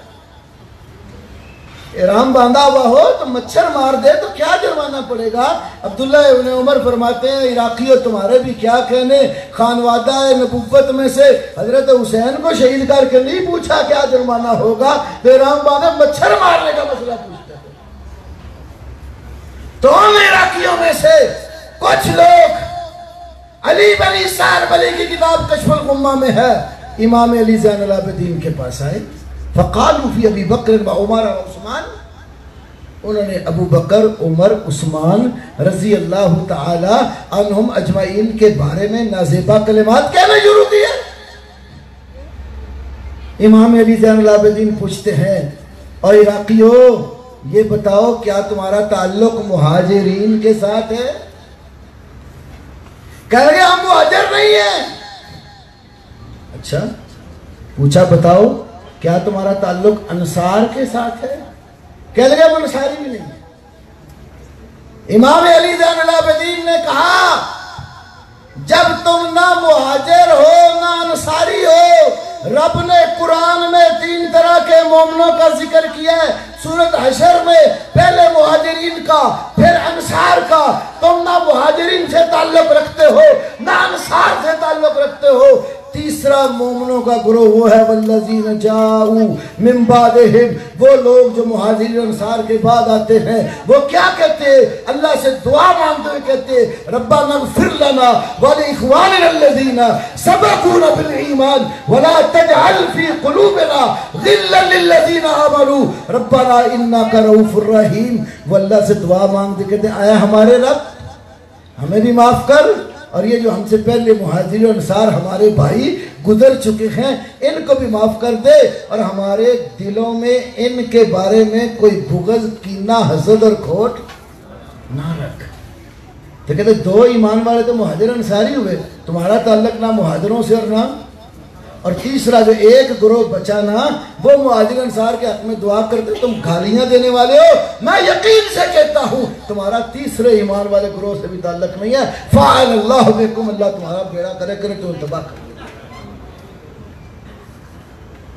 احرام باندھا ہوا ہو تو مچھر مار دے تو کیا جرمانہ پڑے گا؟ عبداللہ ابن عمر فرماتے ہیں عراقیوں تمہارے بھی کیا کہنے، خانوادہ نبوت میں سے حضرت حسین کو شہید کر کے نہیں پوچھا کیا جرمانہ ہوگا، تو احرام باندھے مچھر مارنے کا مسئلہ پوچھتا ہے۔ تو ان عراقیوں میں سے کچھ لوگ علی بن عیسیٰ اربلی کی کتاب کشف الغمہ میں ہے، امام علی زین العابدین کے پاس آئے، فقالوا فی ابی بکر و عمر و عثمان، انہوں نے ابو بکر، عمر، عثمان رضی اللہ تعالی عنہم اجمعین کے بارے میں نازیبہ کلمات کہنے شروع کیے۔ امام علی زین العابدین پوچھتے ہیں اور عراقیوں یہ بتاؤ کیا تمہارا تعلق مہاجرین کے ساتھ ہے؟ کہہ رہے ہم مہاجر نہیں ہیں۔ اچھا پوچھا بتاؤ کیا تمہارا تعلق انصار کے ساتھ ہے؟ کہہ لگے ہم انصاری بھی نہیں ہیں۔ امام علی زین العابدین نے کہا جب تم نہ مہاجر ہو نہ انصاری ہو، رب نے قرآن میں 3 طرح کے مومنوں کا ذکر کیا ہے، سورۃ حشر میں پہلے مہاجرین کا پھر انصار کا، تم نہ مہاجرین سے تعلق رکھتے ہو نہ انصار سے تعلق رکھتے ہو۔ تیسرا مومنوں کا گروہ وہ ہے والذین جاؤوا من بعدہم، وہ لوگ جو مہاجرین انصار کے بعد آتے ہیں، وہ کیا کہتے ہیں؟ اللہ سے دعا مانگتے ہوئے کہتے ہیں ربنا اغفر لنا ولاخواننا الذین سبقونا بالایمان ولا تجعل فی قلوبنا غلا للذین آمنوا ربنا انک رؤوف رحیم۔ وہ اللہ سے دعا مانگتے کہتے ہیں آیا ہمارے رب ہمیں بھی معاف کر، اور یہ جو ہم سے پہلے مہاجرین و انصار ہمارے بھائی گزر چکے ہیں ان کو بھی معاف کر دے، اور ہمارے دلوں میں ان کے بارے میں کوئی بغض، کینہ، حسد اور کھوٹ نہ رکھ۔ تو کہتے 2 ایمان والے تو مہاجر انصاری ہوئے، تمہارا تعلق نہ مہاجروں سے اور نہ، اور تیسرا جو ایک گروہ بچا نا وہ مہاجر انصار کے حق میں دعا کرتے، تم گالیاں دینے والے ہو، میں یقین سے کہتا ہوں تمہارا تیسرے ایمان والے گروہ سے بھی تعلق نہیں ہے۔ فعل اللہ بکم، اللہ تمہارا بیڑا کرے تو تباہ کرے۔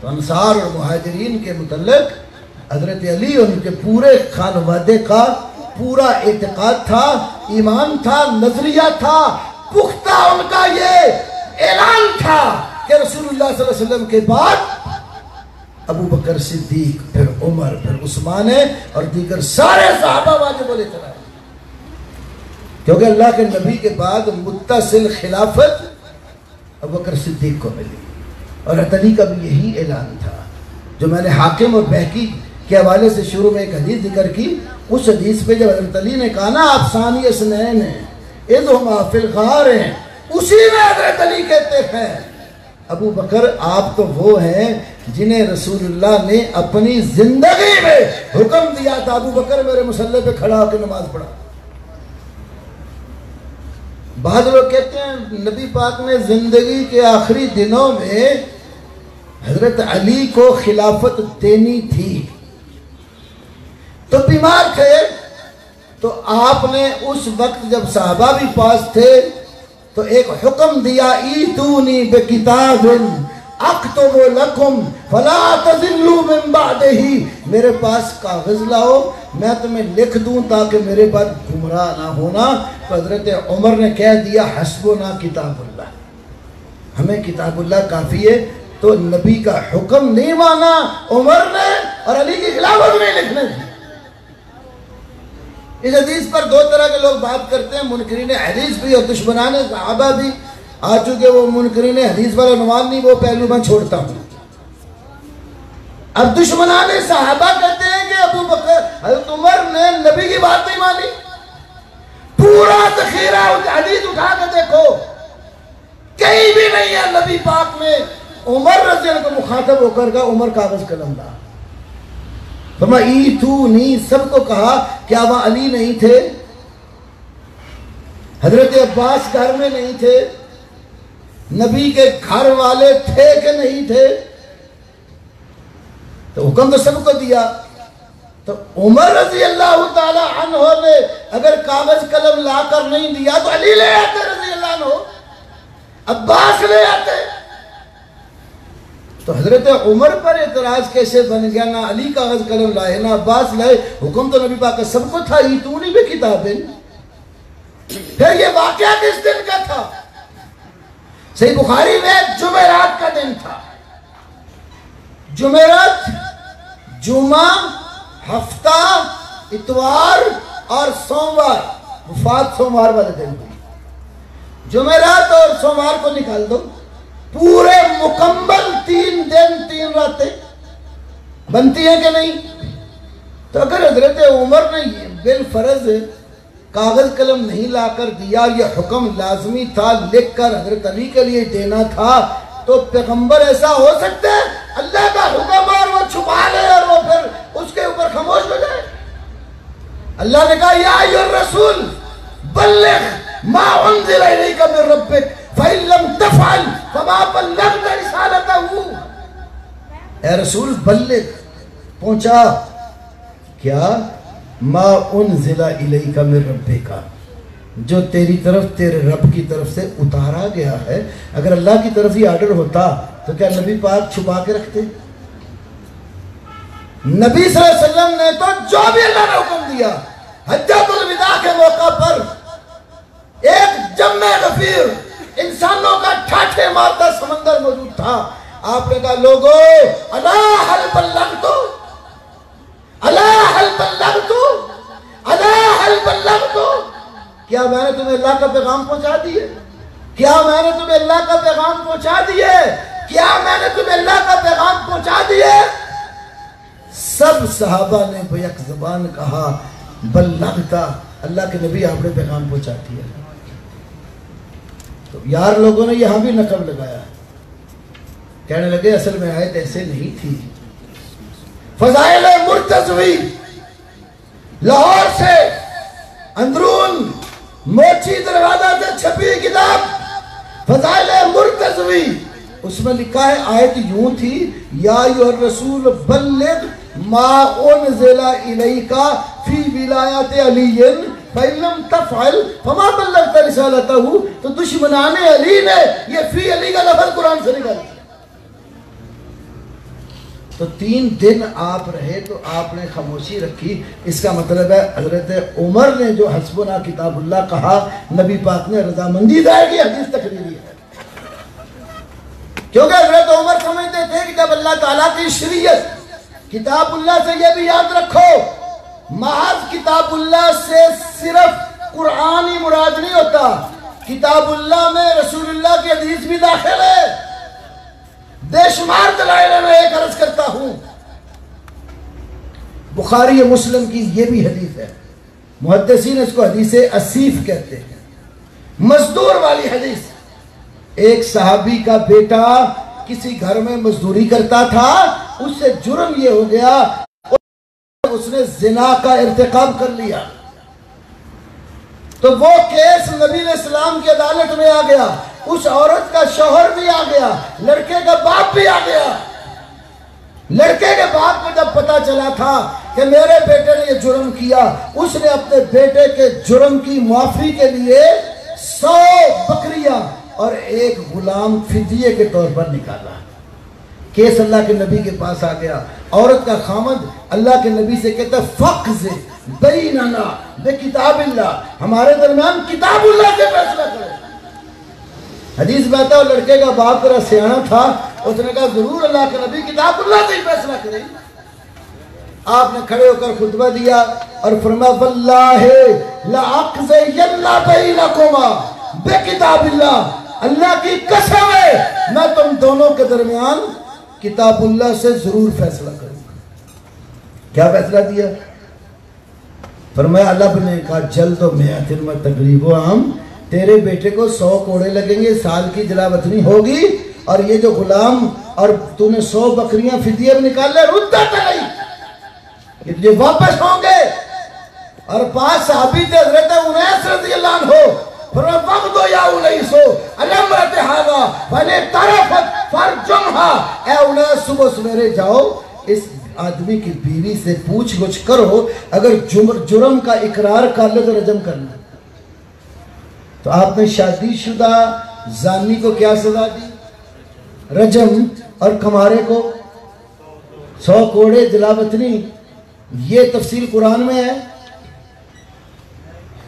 تو انصار اور مہاجرین کے متعلق حضرت علی اور ان کے پورے خانوادے کا پورا اعتقاد تھا، ایمان تھا، نظریہ تھا، پختہ ان کا یہ اعلان تھا کہ رسول اللہ صلی اللہ علیہ وسلم کے بعد ابو بکر صدیق، پھر عمر، پھر عثمان اور دیگر سارے صحابہ واجب الاطاعت، کیونکہ اللہ کے نبی کے بعد متصل خلافت ابو بکر صدیق کو ملی، اور علی کا بھی یہی اعلان تھا جو میں نے حاکم اور بہقی کے حوالے سے شروع میں ایک حدیث ذکر کی۔ اس حدیث پہ جب حضرت علی نے کہا نا آپ ثانی اثنین ہیں اذ ہما فی الغار ہیں، اسی میں حضرت علی کہتے ہیں ابو بکر آپ تو وہ ہیں جنہیں رسول اللہ نے اپنی زندگی میں حکم دیا تھا ابو بکر میرے مصلی پہ کھڑا ہو کے نماز پڑھا. بعض لوگ کہتے ہیں نبی پاک نے زندگی کے آخری دنوں میں حضرت علی کو خلافت دینی تھی تو بیمار تھے، تو آپ نے اس وقت جب صحابہ بھی پاس تھے تو ایک حکم دیا ایتونی بکتاب اکتب لکم فلا تضلوا من بعدہ، میرے پاس کاغذ لاؤ میں تمہیں لکھ دوں تاکہ میرے بعد گمراہ نہ ہونا. تو حضرت عمر نے کہہ دیا حسبنا کتاب اللہ، ہمیں کتاب اللہ کافی ہے. تو نبی کا حکم نہیں مانا عمر نے اور علی کی خلافت نہیں لکھنے دی. اس حدیث پر دو طرح کے لوگ بات کرتے ہیں، منکرین حدیث بھی اور دشمنان صحابہ بھی. آ چکے وہ منکرین حدیث والا عنوان نہیں، وہ پہلو میں چھوڑتا ہوں. اب دشمنان صحابہ کہتے ہیں کہ ابو بکر حضرت عمر نے نبی کی بات نہیں مانی. پورا ذخیرہ حدیث اٹھا کے دیکھو، کہیں بھی نہیں ہے نبی پاک میں عمر رضی اللہ کو مخاطب ہو کر کا عمر کاغذ قلم لا. ایتونی سب کو کہا. کیا وہاں علی نہیں تھے؟ حضرت عباس گھر میں نہیں تھے؟ نبی کے گھر والے تھے کہ نہیں تھے؟ تو حکم تو سب کو دیا. تو عمر رضی اللہ تعالی عنہ نے اگر کاغذ قلم لا کر نہیں دیا تو علی لے آتے رضی اللہ عنہ، عباس لے آتے. تو حضرت عمر پر اعتراض کیسے بن گیا؟ نہ علی کاغذ قلم لائے نہ عباس لائے، حکم تو نبی پاک کا سب کو تھا ایتونی بکتابن. پھر یہ واقعہ کس دن کا تھا؟ صحیح بخاری میں جمعرات کا دن تھا. جمعرات، جمعہ، ہفتہ، اتوار اور سوموار، وفات سوموار والے دن ہوئی. جمعرات اور سوموار کو نکال دو، پورے مکمل 3 دن 3 راتیں بنتی ہیں کہ نہیں؟ تو اگر حضرت عمر نے بالفرض کاغذ قلم نہیں لا کر دیا، یہ حکم لازمی تھا لکھ کر حضرت علی کے لیے دینا تھا، تو پیغمبر ایسا ہو سکتا ہے اللہ کا حکم اور وہ چھپا لے اور وہ پھر اس کے اوپر خاموش ہو جائے؟ اللہ نے کہا یا ایھا الرسول بلغ ما انزل الیک من ربک فَإِن لَمْ تَفْعَلْ فَمَا بَلَّغْتَ رِسَالَتَهُ، اے رسول بلغ، پہنچا کیا ما انزل الیک من ربک، جو تیری طرف تیرے رب کی طرف سے اتارا گیا ہے. اگر اللہ کی طرف ہی آرڈر ہوتا تو کیا نبی پاک چھپا کے رکھتے؟ نبی صلی اللہ علیہ وسلم نے تو جو بھی اللہ نے حکم دیا، حجۃ الوداع کے موقع پر ایک جمع غفیر انسانوں کا ٹھاٹھے مارتا سمندر موجود تھا. آپ نے کہا لوگو الا هل بلغت، الا هل بلغت، الا هل بلغت، کیا میں نے تمہیں اللہ کا پیغام پہنچا دیے؟ کیا میں نے تمہیں اللہ کا پیغام پہنچا دیے؟ کیا میں نے تمہیں اللہ کا پیغام پہنچا دیے؟ سب صحابہ نے بیک زبان کہا بلغتا، اللہ کے نبی آپ نے پیغام پہنچا دیا. تو یار لوگوں نے یہاں بھی نقب لگایا، کہنے لگے اصل میں آیت ایسے نہیں تھی. فضائل مرتضوی لاہور سے اندرون موچی دروازہ سے چھپی کتاب فضائل مرتضوی، اس میں لکھا ہے آیت یوں تھی یا ایھا الرسول بلغ ما انزل الیک فی ولایت علی فَإِن لَمْ تَفْعَلْ فَمَا بَلَّغْتَ رِسَالَتَهُ. تو دشمنان علی نے یہ فی علی کا لفظ قرآن سے نکالا. تو 3 دن آپ رہے تو آپ نے خاموشی رکھی. اس کا مطلب ہے حضرت عمر نے جو حسبنا کتاب اللہ کہا، نبی پاک نے رضامندی ظاہر کی، حدیث تقریری ہے. کیونکہ حضرت عمر سمجھتے تھے کہ جب اللہ تعالیٰ کی شریعت کتاب اللہ سے، یہ بھی یاد رکھو محض کتاب اللہ سے صرف قرآن ہی مراد نہیں ہوتا، کتاب اللہ میں رسول اللہ کی حدیث بھی داخل ہے. بے شمار دلائل میں ایک عرض کرتا ہوں، بخاری مسلم کی یہ بھی حدیث ہے، محدثین اس کو حدیث اسیف کہتے ہیں، مزدور والی حدیث. ایک صحابی کا بیٹا کسی گھر میں مزدوری کرتا تھا، اس سے جرم یہ ہو گیا اس نے زنا کا ارتکاب کر لیا، تو وہ کیس نبی علیہ السلام کی عدالت میں آ گیا، اس عورت کا شوہر بھی آ گیا، لڑکے کا باپ بھی آ گیا۔ لڑکے کے باپ کو جب پتا چلا تھا کہ میرے بیٹے نے یہ جرم کیا، اس نے اپنے بیٹے کے جرم کی معافی کے لیے 100 بکریاں اور ایک غلام فدیے کے طور پر نکالا۔ کیس اللہ کے نبی کے پاس آ گیا، عورت کا خامد اللہ کے نبی سے کہتا فقض بیننا بکتاب اللہ، ہمارے درمیان کتاب اللہ سے فیصلہ کرو۔ حدیث میں آتا ہے لڑکے کا باپ ذرا سیانا تھا، اس نے کہا ضرور اللہ کے نبی کتاب اللہ سے ہی فیصلہ کریں۔ آپ نے کھڑے ہو کر خطبہ دیا اور فرمایا واللہ لأقضین بینکما بکتاب اللہ، اللہ کی قسم ہے میں تم دونوں کے درمیان کتاب اللہ سے ضرور فیصلہ کروں گا۔ کیا فیصلہ دیا؟ فرمایا اللہ نے کہا جلد و میعتن میں تقریب و عام، تیرے بیٹے کو 100 کوڑے لگیں گے، سال کی جلا وطنی ہوگی، اور یہ جو غلام اور تو نے 100 بکریاں فدیے میں نکال لے ردت نہیں، یہ واپس ہوں گے۔ اور 5 صحابی تھے، حضرت انیس رضی اللہ عنہ، فرمایا وقدو یا انیسو الامرت حاضا فنے طرفت فرجمہا، اے انیس صبح سویرے جاؤ اس آدمی کی بیوی سے پوچھ گچھ کرو، اگر جرم کا اقرار کر لے تو رجم کرنا۔ تو آپ نے شادی شدہ زانی کو کیا سزا دی؟ رجم، اور کمارے کو 100 کوڑے جلا وطنی۔ یہ تفصیل قرآن میں ہے؟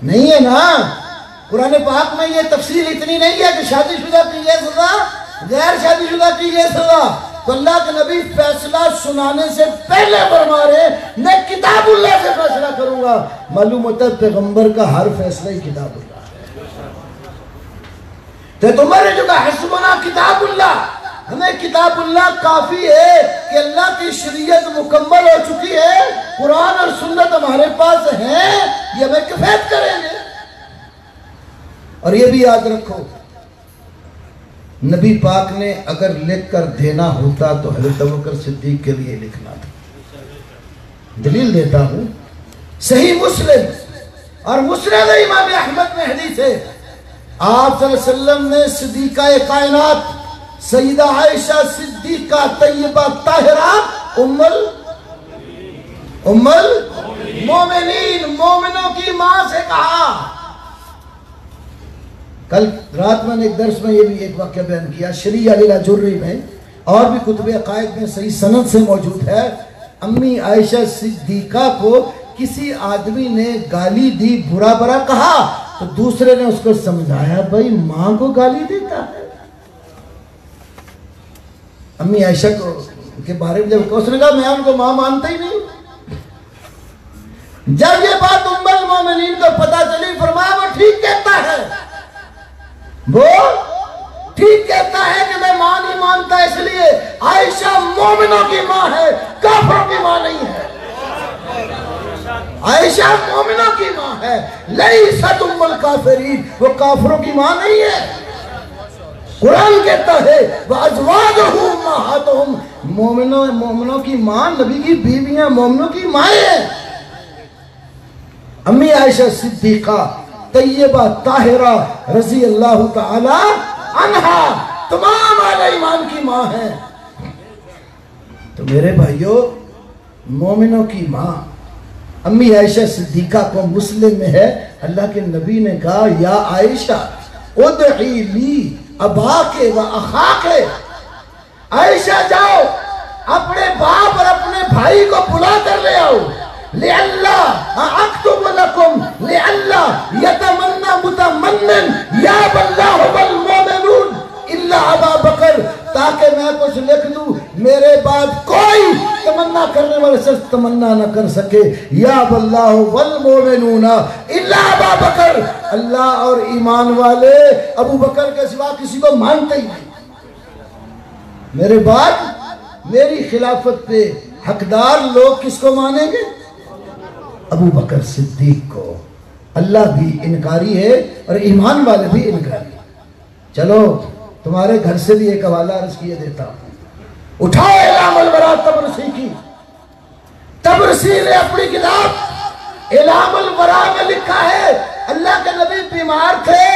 نہیں ہے نا، قرآن پاک میں یہ تفصیل اتنی نہیں ہے کہ شادی شدہ کی یہ سزا، غیر شادی شدہ کی یہ سزا۔ تو اللہ کے نبی فیصلہ سنانے سے پہلے فرما رہے میں کتاب اللہ سے فیصلہ کروں گا۔ معلوم ہوتا ہے پیغمبر کا ہر فیصلہ ہی کتاب اللہ ہے۔ تو تمہارے جو کہ حسبنا کتاب اللہ، ہمیں کتاب اللہ کافی ہے کہ اللہ کی شریعت مکمل ہو چکی ہے، قرآن اور سنت ہمارے پاس ہیں، یہ ہمیں کفایت کریں گے۔ اور یہ بھی یاد رکھو نبی پاک نے اگر لکھ کر دینا ہوتا تو حضرت ابوبکر صدیق کے لیے لکھنا تھا۔ دلیل دیتا ہوں، صحیح مسلم اور مسند امام احمد میں حدیث ہے، آپ صلی اللہ علیہ وسلم نے صدیقہ کائنات سیدہ عائشہ صدیقہ طیبہ طاہرہ ام المومنین، مومنوں کی ماں سے کہا۔ کل رات میں نے ایک درس میں یہ بھی ایک واقعہ بیان کیا، شریع علی جری میں اور بھی کتب عقائد میں صحیح سند سے موجود ہے، امی عائشہ صدیقہ کو کسی آدمی نے گالی دی، برا برا کہا، تو دوسرے نے اس کو سمجھایا بھائی ماں کو گالی دیتا ہے۔ امی عائشہ کو کے بارے میں جب اس نے کہا میں ان کو ماں مانتا ہی نہیں۔ جب یہ بات ام المومنین کو پتا چلی، فرمایا وہ ٹھیک کہتا ہے، وہ ٹھیک کہتا ہے کہ میں ماں نہیں مانتا، اس لیے عائشہ مومنوں کی ماں ہے، کافروں کی ماں نہیں ہے۔ عائشہ مومنوں کی ماں ہے، لیست ام الکافرین، وہ کافروں کی ماں نہیں ہے۔ قرآن کہتا ہے وَأَزْوَاجُهُ أُمَّهَاتُهُمْ، مومنوں کی ماں نبی کی بیویاں مومنوں کی مائیں ہیں۔ امی عائشہ صدیقہ طیبہ طاہرہ رضی اللہ تعالی عنہا تمام اہل ایمان کی ماں ہیں۔ تو میرے بھائیوں، مومنوں کی ماں امی عائشہ صدیقہ کو مسلم میں ہے، اللہ کے نبی نے کہا یا عائشہ ادعی لی اباک و اخاک، عائشہ جاؤ اپنے باپ اور اپنے بھائی کو بلا کر لے آؤ، لِأَلَّا أَكْتُبُ لَكُمْ لِأَلَّا يَتَمَنَّى مُتَمَنٍّ يَأْبَى اللَّهُ وَالْمُؤْمِنُونَ إِلَّا أَبَا بَكْرَ، تاکہ میں کچھ لکھ دوں میرے بعد کوئی تمنا کرنے والے سے تمنا نہ کر سکے، يَأْبَى اللَّهُ وَالْمُؤْمِنُونَ إِلَّا أَبَا بَكْرَ، اللہ اور ایمان والے ابو بکر کے سوا کسی کو مانتے ہی نہیں۔ میرے بعد میری خلافت پہ حقدار لوگ کس کو مانیں گے؟ ابو بکر صدیق کو۔ اللہ بھی انکاری ہے اور ایمان والے بھی انکاری۔ چلو تمہارے گھر سے بھی ایک حوالہ عرض کیے دیتا ہوں، اٹھاؤ اعلام الورا تبرسی کی۔ تبرسی نے اپنی کتاب اعلام الورا میں لکھا ہے اللہ کے نبی بیمار تھے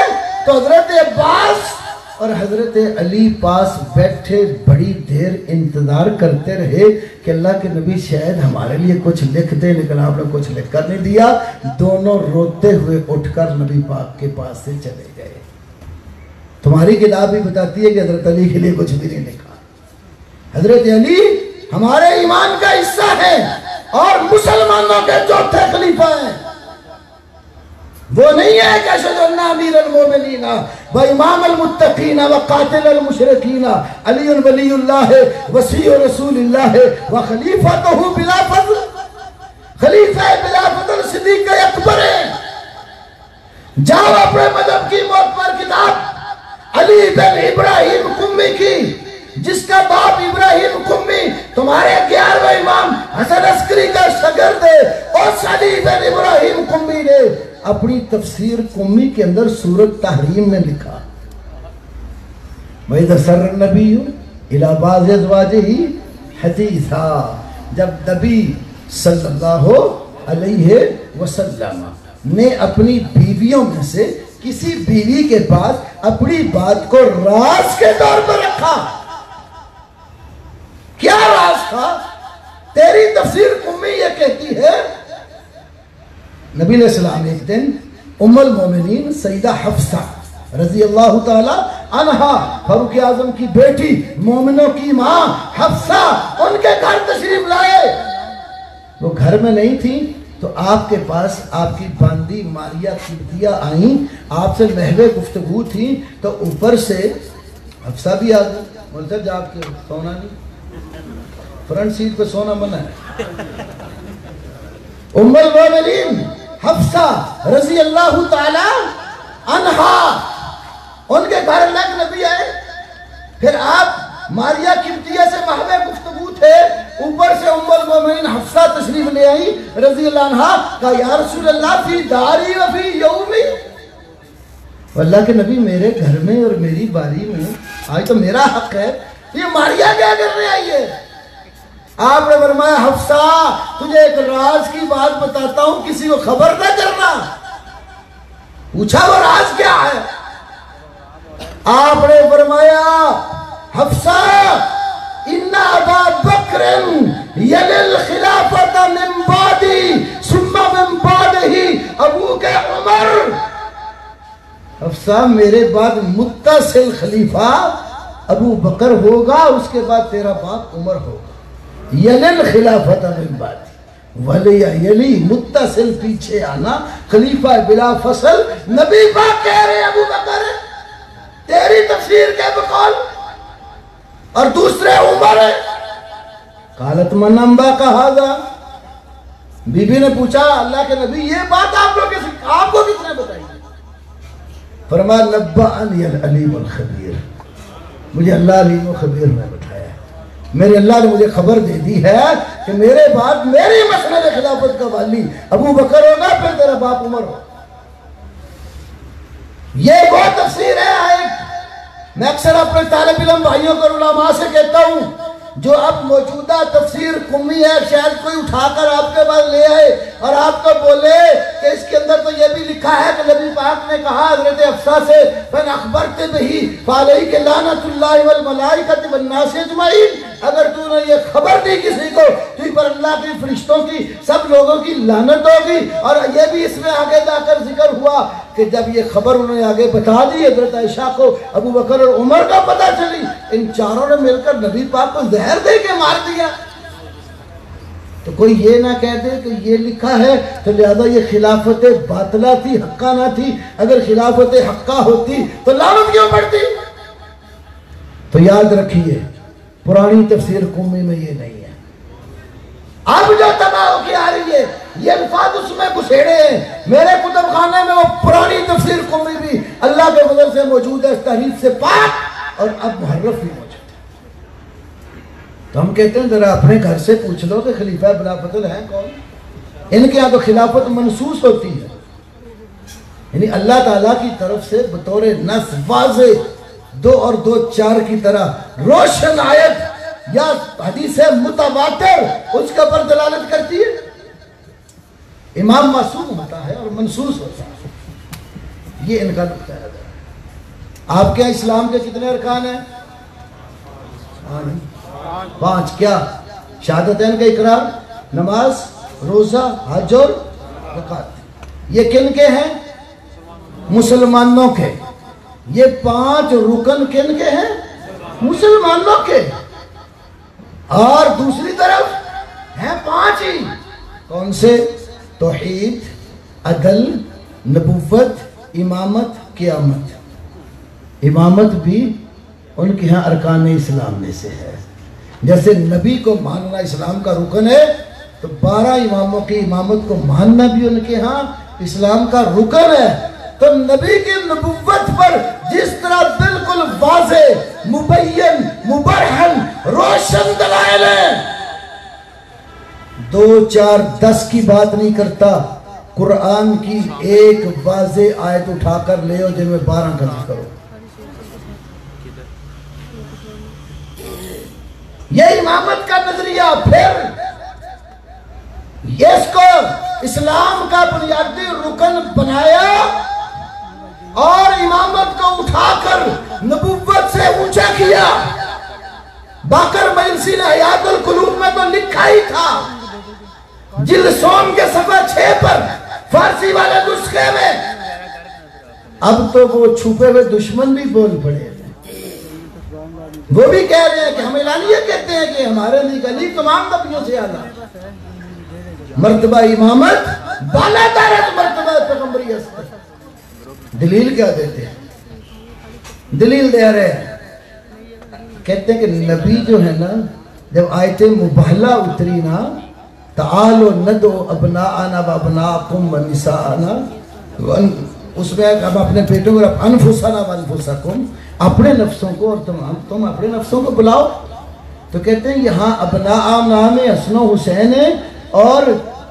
تو حضرت عباس اور حضرت علی پاس بیٹھے بڑی دیر انتظار کرتے رہے کہ اللہ کے نبی شاید ہمارے لیے کچھ لکھ دے، لیکن آپ نے کچھ لکھ کر نہیں دیا۔ دونوں روتے ہوئے اٹھ کر نبی پاک کے پاس سے چلے گئے۔ تمہاری کتاب بھی بتاتی ہے کہ حضرت علی کے لیے کچھ بھی نہیں لکھا۔ حضرت علی ہمارے ایمان کا حصہ ہے اور مسلمانوں کے چوتھے خلیفہ ہیں۔ وہ نہیں ہے کہ اشہد ان امیر المومنین و امام المتقین و قاتل المشرکین علی ولی اللہ وصی رسول اللہ و خلیفۃہ بلا فضل، خلیفہ بلا فضل صدیق اکبر ہے۔ جاؤ اپنے مذہب کی موت پر کتاب علی بن ابراہیم قمی کی، جس کا باپ ابراہیم قمی تمہارے 11ویں امام حسن عسکری کا شاگرد ہے، اور علی بن ابراہیم قمی نے اپنی تفسیر قمی کے اندر سورۃ تحریم میں لکھا وَإِذَا سَرَّ النَّبِيُّ إِلَى بَعْضِ أَزْوَاجِهِ حَدِيثًا، جب نبی صلی اللہ علیہ وسلم نے اپنی بیویوں میں سے کسی بیوی کے پاس اپنی بات کو راز کے طور پر رکھا۔ کیا راز تھا؟ تیری تفسیر قمی یہ کہتی ہے نبی علیہ السلام ایک دن ام المومنین سیدہ حفصہ رضی اللہ تعالی عنہا، فاروق اعظم کی بیٹی، مومنوں کی ماں حفصہ، ان کے گھر تشریف لائے۔ وہ گھر میں نہیں تھی تو آپ کے پاس آپ کی باندی ماریہ قبطیہ آئیں، آپ سے محو گفتگو تھی تو اوپر سے حفصہ بھی آ گئی۔ ملتب جا آپ کے سونا نہیں، فرنٹ سیٹ پہ سونا منع ہے۔ ام المومنین حفصہ رضی اللہ تعالی عنہا، ان کے گھر اللہ کے نبی آئے، پھر آپ ماریہ قبطیہ سے محو گفتگو تھے، اوپر سے ام المومنین حفصہ تشریف لے آئی رضی اللہ عنہا، کہا یا رسول اللہ فی داری و فی یومی، اللہ کے نبی میرے گھر میں اور میری باری میں آج تو میرا حق ہے، یہ ماریہ کیا کرنے آئی ہے؟ آپ نے فرمایا حفصہ تجھے ایک راز کی بات بتاتا ہوں، کسی کو خبر نہ کرنا۔ پوچھا وہ راز کیا ہے؟ آپ نے فرمایا حفصہ ان ابا بکر یلی الخلافۃ من بعدی ثم من بعدہ ابوک عمر، حفصہ میرے بعد متصل خلیفہ ابو بکر ہوگا، اس کے بعد تیرا باپ عمر ہوگا۔ یلی الخلافۃ من بعدی، ولی یلی متصل پیچھے آنا، خلیفہ بلا فصل، نبی پاک کہہ رہے ابو بکر ہے، تیری تفسیر کے بقول، اور دوسرے عمر ہے۔ قالت من انباک ھذا، بی بی نے پوچھا اللہ کے نبی یہ بات آپ کو کس نے بتائی؟ فرمایا نبأنی العلیم الخبیر، مجھے اللہ علیم و خبیر نے بتایا، میرے اللہ نے مجھے خبر دے دی ہے کہ میرے بعد میری مسند خلافت کا والی ابو بکر ہوگا، پھر تیرا باپ عمر ہوگا۔ یہ وہ تفسیر ہے۔ میں اکثر اپنے طالب علم بھائیوں کو علماء سے کہتا ہوں جو اب موجودہ تفسیر قمی ہے، شاید کوئی اٹھا کر آپ کے بعد لے آئے اور آپ کو بولے کہ اس کے اندر تو یہ بھی لکھا ہے کہ نبی پاک نے کہا حضرت حفصہ سے فَإِنْ أَخْبَرْتِ بِهِ فَعَلَيْكَ لَعْنَةُ اللَّهِ وَالْمَلَائِكَةِ وَالنَّاسِ أَجْمَعِينَ، اگر تو نے یہ خبر دی کسی کو تو پر اللہ کی فرشتوں کی سب لوگوں کی لعنت ہوگی۔ اور یہ بھی اس میں آگے جا کر ذکر ہوا کہ جب یہ خبر انہوں نے آگے بتا دی حضرت عائشہ کو، ابو بکر اور عمر کا پتہ چلی، ان چاروں نے مل کر نبی پاک کو زہر دے کے مار دیا۔ تو کوئی یہ نہ کہہ دے کہ یہ لکھا ہے تو لہذا یہ خلافت باطلہ تھی، حقہ نہ تھی۔ اگر خلافت حقہ ہوتی تو لعنت کیوں پڑتی؟ تو یاد رکھیے پرانی تفسیر قمی میں یہ نہیں ہے۔ اب جو تباہ کی آ رہی ہے یہ الفاظ اس میں گھسیڑے ہیں۔ میرے کتب خانے میں وہ پرانی تفسیر قمی بھی اللہ کے فضل سے موجود ہے، اس تحریف سے پاک، اور اب محرف بھی موجود ہے۔ تو ہم کہتے ہیں ذرا اپنے گھر سے پوچھ لو کہ خلیفہ بلا فضل ہیں کون؟ ان کے یہاں تو خلافت منسوس ہوتی ہے، یعنی اللہ تعالیٰ کی طرف سے بطور نص واضح 2 اور 2 4 کی طرح روشن آیت یا حدیث متواتر اس کا پر دلالت کرتی ہے؟ امام معصوم ہوتا ہے اور منصوص ہوتا ہے، یہ ان کا نقطہ نظر ہے۔ آپ کے اسلام کے کتنے ارکان ہیں؟ 5۔ کیا؟ شہادتین کا اقرار، نماز، روزہ، حج اور زکات۔ یہ کن کے ہیں؟ مسلمانوں کے۔ یہ 5 رکن کن کے ہیں؟ مسلمانوں کے۔ اور دوسری طرف ہیں 5 ہی، کون سے؟ توحید، عدل، نبوت، امامت، قیامت۔ امامت بھی ان کے ہاں ارکان اسلام میں سے ہے۔ جیسے نبی کو ماننا اسلام کا رکن ہے، تو 12 اماموں کی امامت کو ماننا بھی ان کے ہاں اسلام کا رکن ہے۔ تو نبی کی نبوت پر جس طرح بالکل واضح، مبین، مبرہن، روشن دلائل ہیں، 2 4 10 کی بات نہیں کرتا، قرآن کی ایک واضح آیت اٹھا کر لے ہو جن میں 12 کا ذکر ہو۔ یہ امامت کا نظریہ، پھر اس کو اسلام کا بنیادی رکن بنایا اور امامت کو اٹھا کر نبوت سے اونچا کیا۔ باقر مجلسی نے حیات القلوب میں تو لکھا ہی تھا، جلسوم کے صفحہ 6 پر فارسی والے نسخے میں۔ اب تو وہ چھپے ہوئے دشمن بھی بول پڑے، وہ بھی کہہ رہے ہیں کہ ہم اعلانیہ کہتے ہیں کہ ہمارے نزدیک علی تمام نبیوں سے اعلیٰ، مرتبہ امامت بالا تر ہے مرتبہ پیغمبریت سے۔ دلیل کیا دیتے ہیں؟ دلیل دے رہے ہیں، کہتے ہیں کہ نبی جو ہے نا، جب آیت مباہلہ اتری نا، تعالوا ندعو ابناءنا و ابناءکم و نساءنا، اس میں ہم اپنے بیٹوں کو انفسنا و انفسکم، اپنے نفسوں کو اور تم اپنے نفسوں کو بلاؤ۔ تو کہتے ہیں یہاں ابناء نام حسن و حسین ہے اور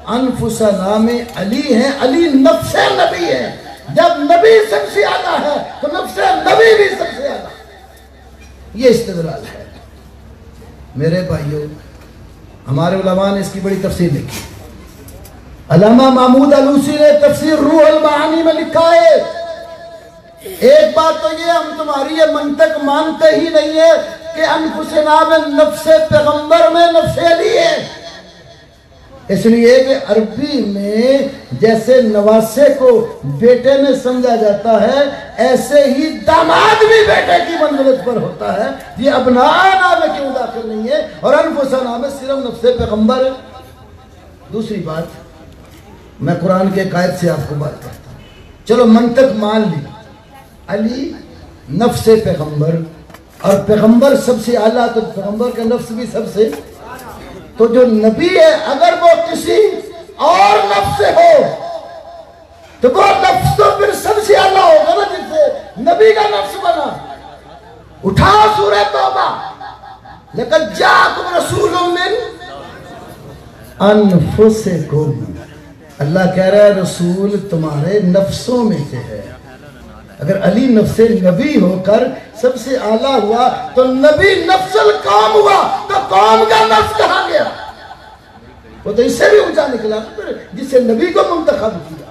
انفسا نام علی ہے، علی نفس نبی ہے۔ جب نبی سب سے اعلیٰ ہے تو نفس نبی بھی سب سے اعلیٰ۔ یہ استدلال ہے میرے بھائیوں۔ ہمارے علماء نے اس کی بڑی تفسیر لکھی۔ علامہ محمود علوسی نے تفسیر روح المعانی میں لکھا ہے، ایک بات تو یہ، ہم تمہاری یہ منطق مانتے ہی نہیں ہے کہ انفسنا میں نفس پیغمبر میں نفس علی ہے، اس لیے کہ عربی میں جیسے نواسے کو بیٹے میں سمجھا جاتا ہے، ایسے ہی داماد بھی بیٹے کی منزلت پر ہوتا ہے۔ یہ ابناء میں کیوں داخل نہیں ہے اور انفسنا میں صرف نفس پیغمبر ہے؟ دوسری بات، میں قرآن کے قائد سے آپ کو بات کرتا ہوں، چلو منطق مان لی، علی نفس پیغمبر اور پیغمبر سب سے اعلیٰ، تو پیغمبر کا نفس بھی سب سے، تو جو نبی ہے اگر وہ کسی اور نفس سے ہو تو وہ نفس تو پھر سب سے اعلیٰ ہوگا نا، جس سے نبی کا نفس بنا۔ اٹھاؤ سورہ توبہ، لَقَدْ جَاءَكُمْ رَسُولٌ مِّنْ أَنفُسِكُمْ، اللہ کہہ رہا ہے رسول تمہارے نفسوں میں سے ہے۔ اگر علی نفس نبی ہو کر سب سے اعلیٰ ہوا تو نبی نفس القوم ہوا، تو قوم کا نفس کہاں گیا؟ وہ تو اس سے بھی اونچا نکلا جس سے نبی کو منتخب کیا۔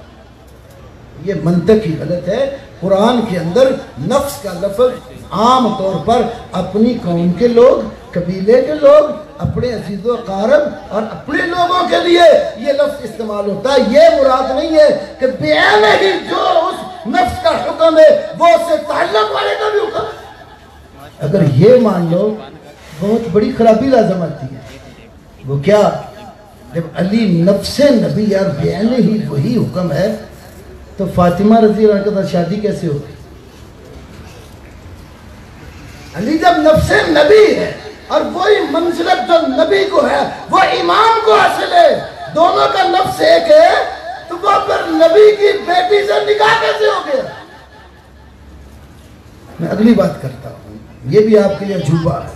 یہ منطق ہی غلط ہے۔ قرآن کے اندر نفس کا لفظ عام طور پر اپنی قوم کے لوگ، قبیلے کے لوگ، اپنے عزیز و اقارب اور اپنے لوگوں کے لیے یہ لفظ استعمال ہوتا ہے۔ یہ مراد نہیں ہے کہ بعین ہی جو اس نفس کا حکم ہے وہ اس سے تعلق والے کا بھی حکم ہے۔ اگر یہ مان لو بہت بڑی خرابی لازم آتی ہے۔ وہ کیا؟ جب علی نفس نبی اور بعین ہی وہی حکم ہے تو فاطمہ رضی اللہ عنہ کے ساتھ شادی کیسے ہوگی؟ علی جب نفس نبی ہے اور وہی منزلت جو نبی کو ہے وہ امام کو حاصل ہے، دونوں کا نفس ایک ہے، تو وہ پھر نبی کی بیٹی سے نکاح کیسے ہو گیا؟ میں اگلی بات کرتا ہوں، یہ بھی آپ کے لیے عجوبہ ہے۔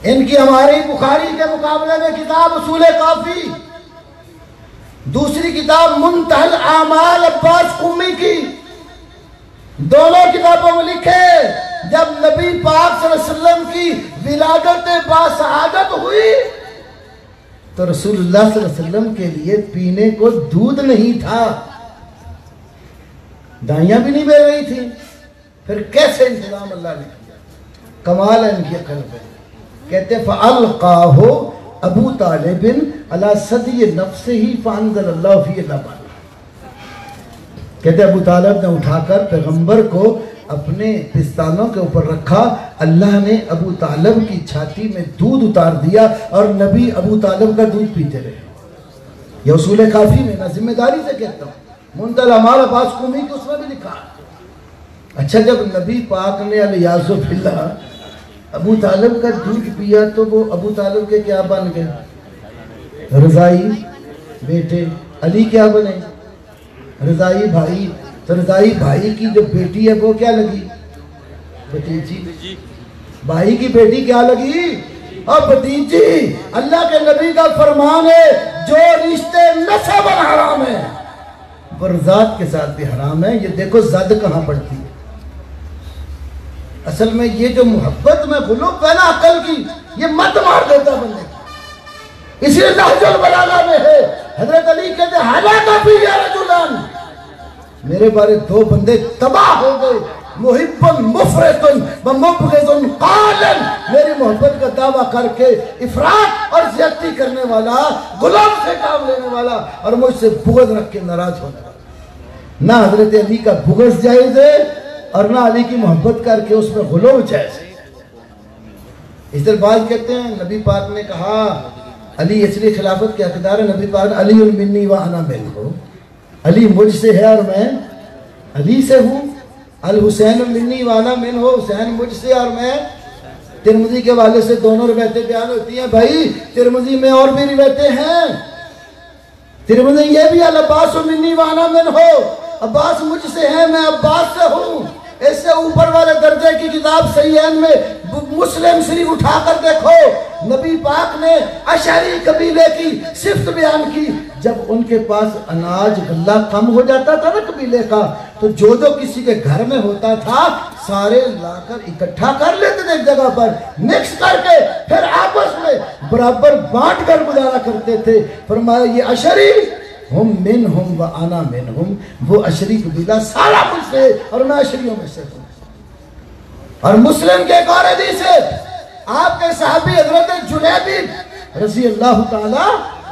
ان کی ہماری بخاری کے مقابلے میں کتاب اصول کافی، دوسری کتاب منتہی الاعمال عباس قمی کی، دونوں کتابوں میں لکھے ولادت باسعادت ہوئی تو رسول اللہ صلی اللہ علیہ وسلم کے لیے پینے کو دودھ نہیں تھا، دائیاں بھی نہیں بہ رہی تھی، پھر کیسے انتظام اللہ نے کیا؟ کمال ہے ان کی عقل پہ. کہتے فَأَلْقَاهُ ابو طالب علی صدی نفسہ فَأَنزَلَ اللَّهُ فِيهِ لَبَنًا. کہتے ابو طالب نے اٹھا کر پیغمبر کو اپنے پستانوں کے اوپر رکھا، اللہ نے ابو طالب کی چھاتی میں دودھ اتار دیا اور نبی ابو طالب کا دودھ پیتے رہے. یہ اصول کافی میں میں ذمہ داری سے کہتا ہوں، منتل ہمارا عباس قومی کی اس میں بھی لکھا. اچھا جب نبی پاک نے الیاذ باللہ ابو طالب کا دودھ پیا تو وہ ابو طالب کے کیا بن گئے؟ رضائی بیٹے. علی کیا بنے؟ رضائی بھائی. تو رضائی بھائی کی جو بیٹی ہے وہ کیا لگی؟ بھتیجی. بھائی کی بیٹی کیا لگی؟ اور بھتیجی. اللہ کے نبی کا فرمان ہے جو رشتے نسب حرام ہے وہ رضاعت کے ساتھ بھی حرام ہے. یہ دیکھو زد کہاں پڑتی ہے. اصل میں یہ جو محبت میں غلو پہنا عقل کی یہ مت مار دیتا بندے کی. اسی نہج البلاغہ میں ہے حضرت علی کہتے ہیں ہلاکا فی یا رجلان، میرے بارے دو بندے تباہ ہو گئے، محب مفرط و مبغض قال، میری محبت کا دعویٰ کر کے افراط اور زیادتی کرنے والا، غلام سے کام لینے والا اور مجھ سے بغض رکھ کے ناراض ہونے والا. نہ حضرت علی کا بغض جائز ہے اور نہ علی کی محبت کر کے اس میں غلو جائز ہے. اس طرح بعض کہتے ہیں نبی پاک نے کہا علی اس لیے خلافت کے حقدار ہے، نبی پاک علی منی و انا منہ، علی مجھ سے ہے اور میں علی سے ہوں. الحسین منی و انا منہ، حسین مجھ سے اور میں. ترمذی کے حوالے سے دونوں روایتیں بیان ہوتی ہیں. بھائی ترمذی میں اور بھی روایتیں ہیں. ترمذی یہ بھی العباس منی و انا منہ، عباس مجھ سے ہے میں عباس سے ہوں. اس سے اوپر والے درجے کی کتاب صحیحین میں مسلم شریف اٹھا کر دیکھو، نبی پاک نے اشعری قبیلے کی صفت بیان کی. جب ان کے پاس اناج غلہ کم ہو جاتا تھا نا قبیلے کا، تو جو کسی کے گھر میں ہوتا تھا سارے لا کر اکٹھا کر لیتے تھے ایک جگہ پر، مکس کر کے پھر آپس میں برابر بانٹ کر گزارا کرتے تھے. فرمایا یہ اشعری ہم منہم و انا منہم، وہ اشعری قبیلہ سارا مجھ سے اور میں اشعریوں میں سے ہوں. اور مسلم کے ایک اور حدیث ہے، آپ کے صحابی حضرت جلیبیب رضی اللہ تعالی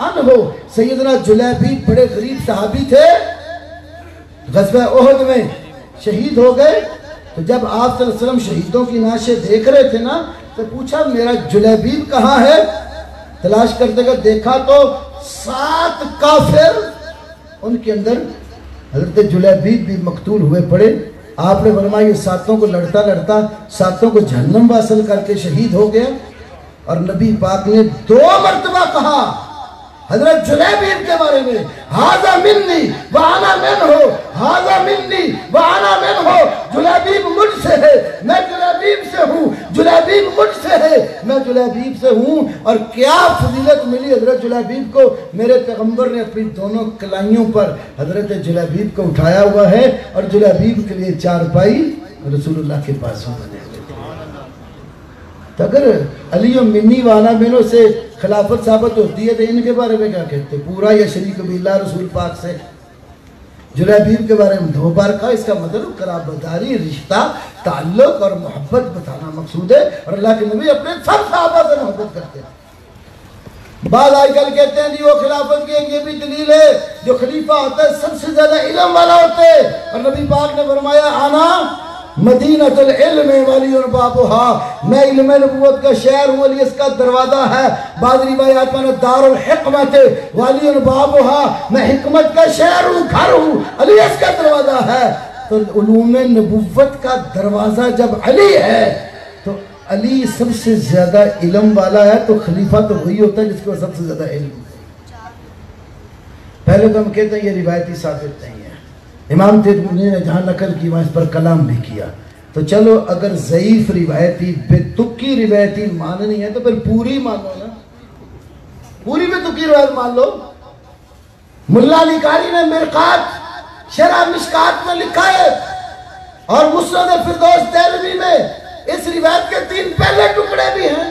عنہ، سیدنا جلیبیب بڑے غریب صحابی تھے، غزوہ احد میں شہید ہو گئے. تو جب آپ صلی اللہ علیہ وسلم شہیدوں کی نعشیں دیکھ رہے تھے نا تو پوچھا میرا جلیبیب کہاں ہے؟ تلاش کرتے گئے، دیکھا تو 7 کافر ان کے اندر حضرت جلیبیب بھی مقتول ہوئے پڑے. آپ نے فرمایا یہ 7 کو لڑتا لڑتا 7 کو جہنم واصل کر کے شہید ہو گیا. اور نبی پاک نے 2 مرتبہ کہا حضرت جلیبیب کے بارے میں، ہذا منی وانا منہ، ہذا منی وانا منہ، جلیبیب مجھ سے ہے میں جلیبیب سے ہوں، جلیبیب مجھ سے ہے میں جلیبیب سے ہوں. اور کیا فضیلت ملی حضرت جلیبیب کو، میرے پیغمبر نے اپنی دونوں کلائیوں پر حضرت جلیبیب کو اٹھایا ہوا ہے اور جلیبیب کے لیے چارپائی رسول اللہ کے پاس بنے. تو اگر علی و منی وانا منہ سے خلافت ثابت ہوتی ہے تو ان کے بارے میں کیا کہتے ہیں؟ پورا یہ شریک قبیلہ رسول پاک سے. جلیبیب کے بارے میں 2 بار کہا، اس کا مطلب قرابتداری، رشتہ، تعلق اور محبت بتانا مقصود ہے. اور اللہ کے نبی اپنے سب صحابہ سے محبت کرتے ہیں. بعض آج کل کہتے ہیں جی وہ خلافت کی یہ بھی دلیل ہے جو خلیفہ ہوتا ہے سب سے زیادہ علم والا ہوتا ہے. اور نبی پاک نے فرمایا آنا مدینۃ العلم ولی بابها، میں علم نبوت کا شہر ہوں، علی اس کا دروازہ ہے. بعض روایات میں دار الحکمت ولی بابها، میں حکمت کا شہر ہوں، گھر ہوں، علی اس کا دروازہ ہے. تو علوم نبوت کا دروازہ جب علی ہے تو علی سب سے زیادہ علم والا ہے، تو خلیفہ تو وہی ہوتا ہے جس کو سب سے زیادہ علم ہے. پہلے تو ہم کہتے ہیں یہ روایتی ثابت نہیں ہے. امام ترمذی نے جہاں نقل کی وہاں اس پر کلام بھی کیا. تو چلو اگر ضعیف روایتی بے تکی روایتی ماننی ہے تو پھر پوری مانو نا، پوری بے تکی روایت مان لو. ملا علی قاری نے مرقات شرح مشکات میں لکھا ہے اور مسند فردوس دہلوی میں اس روایت کے 3 پہلے ٹکڑے بھی ہیں.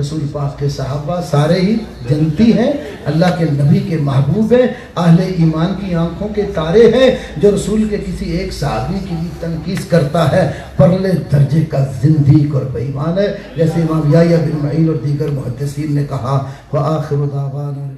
رسول پاک کے صحابہ سارے ہی جنتی ہیں، اللہ کے نبی کے محبوب ہیں، اہل ایمان کی آنکھوں کے تارے ہیں۔ جو رسول کے کسی ایک صحابی کی بھی تنقید کرتا ہے پرلے درجے کا زندیق اور بے ایمان ہے، جیسے امام یحییٰ بن معین اور دیگر محدثین نے کہا۔ وآخر دعوانا